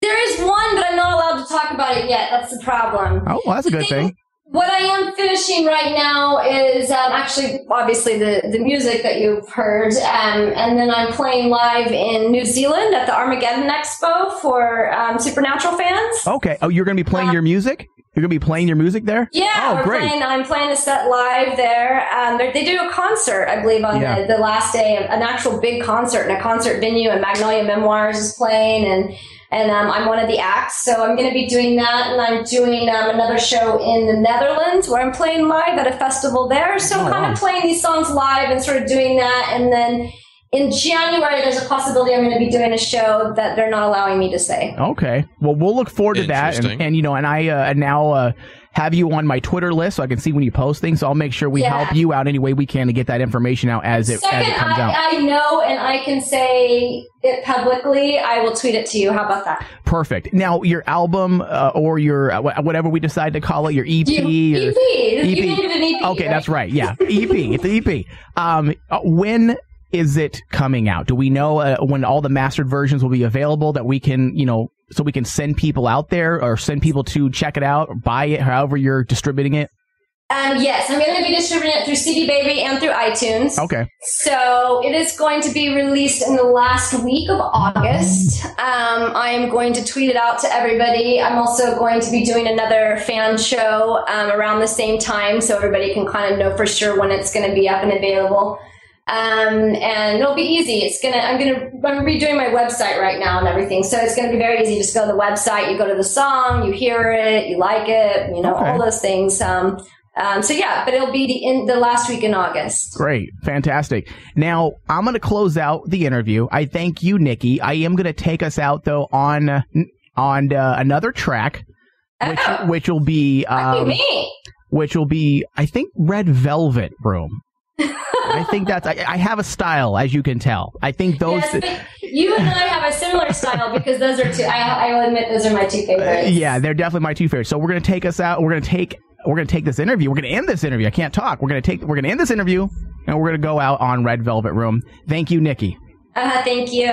There is one, but I'm not allowed to talk about it yet. That's the problem. Oh, well, that's a good thing. What I am finishing right now is actually, obviously, the music that you've heard. And then I'm playing live in New Zealand at the Armageddon Expo for Supernatural fans. Okay. Oh, you're going to be playing your music? You're going to be playing your music there? Yeah. Oh, great. I'm playing a set live there. They do a concert, I believe, on the last day, an actual big concert in a concert venue, and Magnolia Memoirs is playing, and I'm one of the acts, so I'm going to be doing that, and I'm doing another show in the Netherlands where I'm playing live at a festival there, so of playing these songs live and sort of doing that, and then in January there's a possibility I'm going to be doing a show that they're not allowing me to say. Okay, well, we'll look forward to that, and I now have you on my Twitter list so I can see when you post things, so I'll make sure we help you out any way we can to get that information out as it comes out. I know, and I can say it publicly. I will tweet it to you. How about that? Perfect. Now, your album or your whatever we decide to call it, your EP. EP. You named it an EP. Okay, that's right. Yeah, EP. It's an EP. When is it coming out? Do we know when all the mastered versions will be available that we can, so we can send people out there or send people to check it out or buy it, however you're distributing it? Yes, I'm going to be distributing it through CD Baby and through iTunes. Okay. So it is going to be released in the last week of August. I am going to tweet it out to everybody. I'm also going to be doing another fan show around the same time, so everybody can kind of know for sure when it's going to be up and available. And it'll be easy. I'm redoing my website right now and everything. So it's going to be very easy. Just go to the website, you go to the song, you hear it, you like it, all those things. But it'll be in the last week in August. Great. Fantastic. Now, I'm going to close out the interview. I thank you, Nicki. I am going to take us out, though, on another track, which will be... which will be, I think, Red Velvet Room. I think that's... I have a style, as you can tell. I think those... Yes, you and I have a similar style because those are two... I will admit those are my two favorites. Yeah, they're definitely my two favorites. So we're going to take us out. We're going to take this interview. We're going to end this interview. I can't talk. We're going to end this interview, and we're going to go out on Red Velvet Room. Thank you, Nicki. Thank you.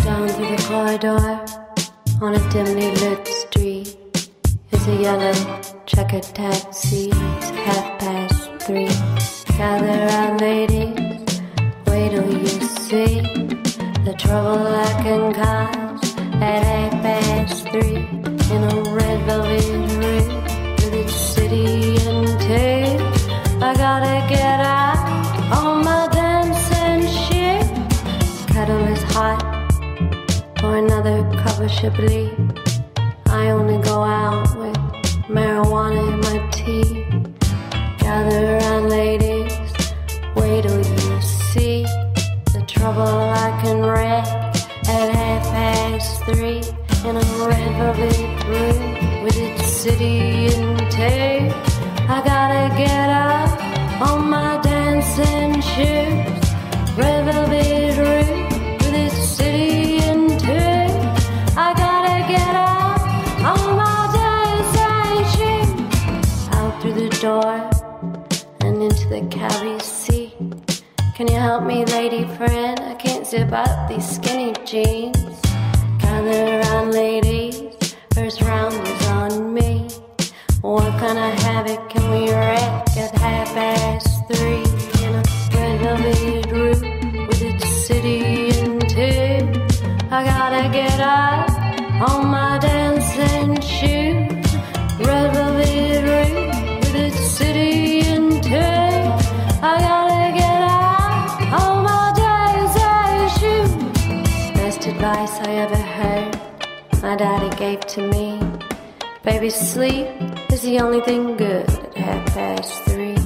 Down through the corridor on a dimly lit street is a yellow checkered taxi. It's 3:30. Gather round, ladies. Wait till you see the trouble I can cause at 3:30 in a red velvet room with its city and tape. I gotta get out on my dancing shit. Kettle is hot for another cup of Chablis. I only go out with marijuana in my tea. Gather around, ladies. Wait till you see the trouble I can wreak at 3:30 in a red velvet room with its city and tape. I gotta get up on my dancing shoes. Red velvet room with its city and tape. I gotta get up on my dancing shoes. Out through the door and into the cabbie seat. Can you help me, lady friend? I can't zip up these skinny jeans. Gather around, ladies. First round is on me. What kind of havoc can we wreck at 3:30 in a red velvet room with its city and tape? I gotta get up on my dancing shoes. Red velvet room with its city and tape. I gotta get up on my dancing shoes. Best advice I ever heard my daddy gave to me. Baby, sleep is the only thing good at 3:30.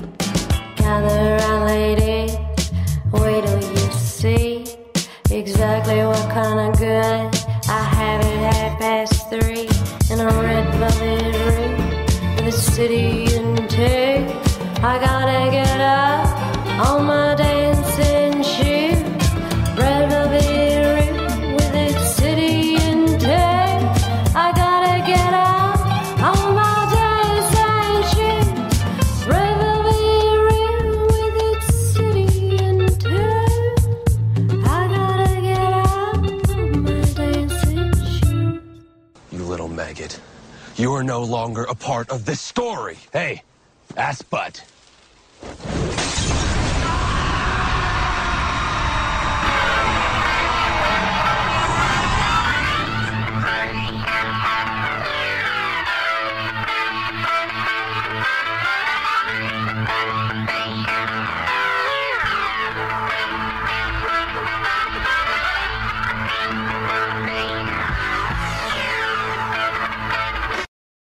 Gather around, ladies. Wait till you see exactly what kind of good I have at 3:30 in a red velvet room with a city and tape. I gotta get up on my dancing shoes. Red velvet room with its city and tape. I gotta get up on my dancing shoes. Red velvet room with its city and tape. I gotta get up on my dancing shoes. You little maggot. You are no longer a part of this story. Hey, ass butt.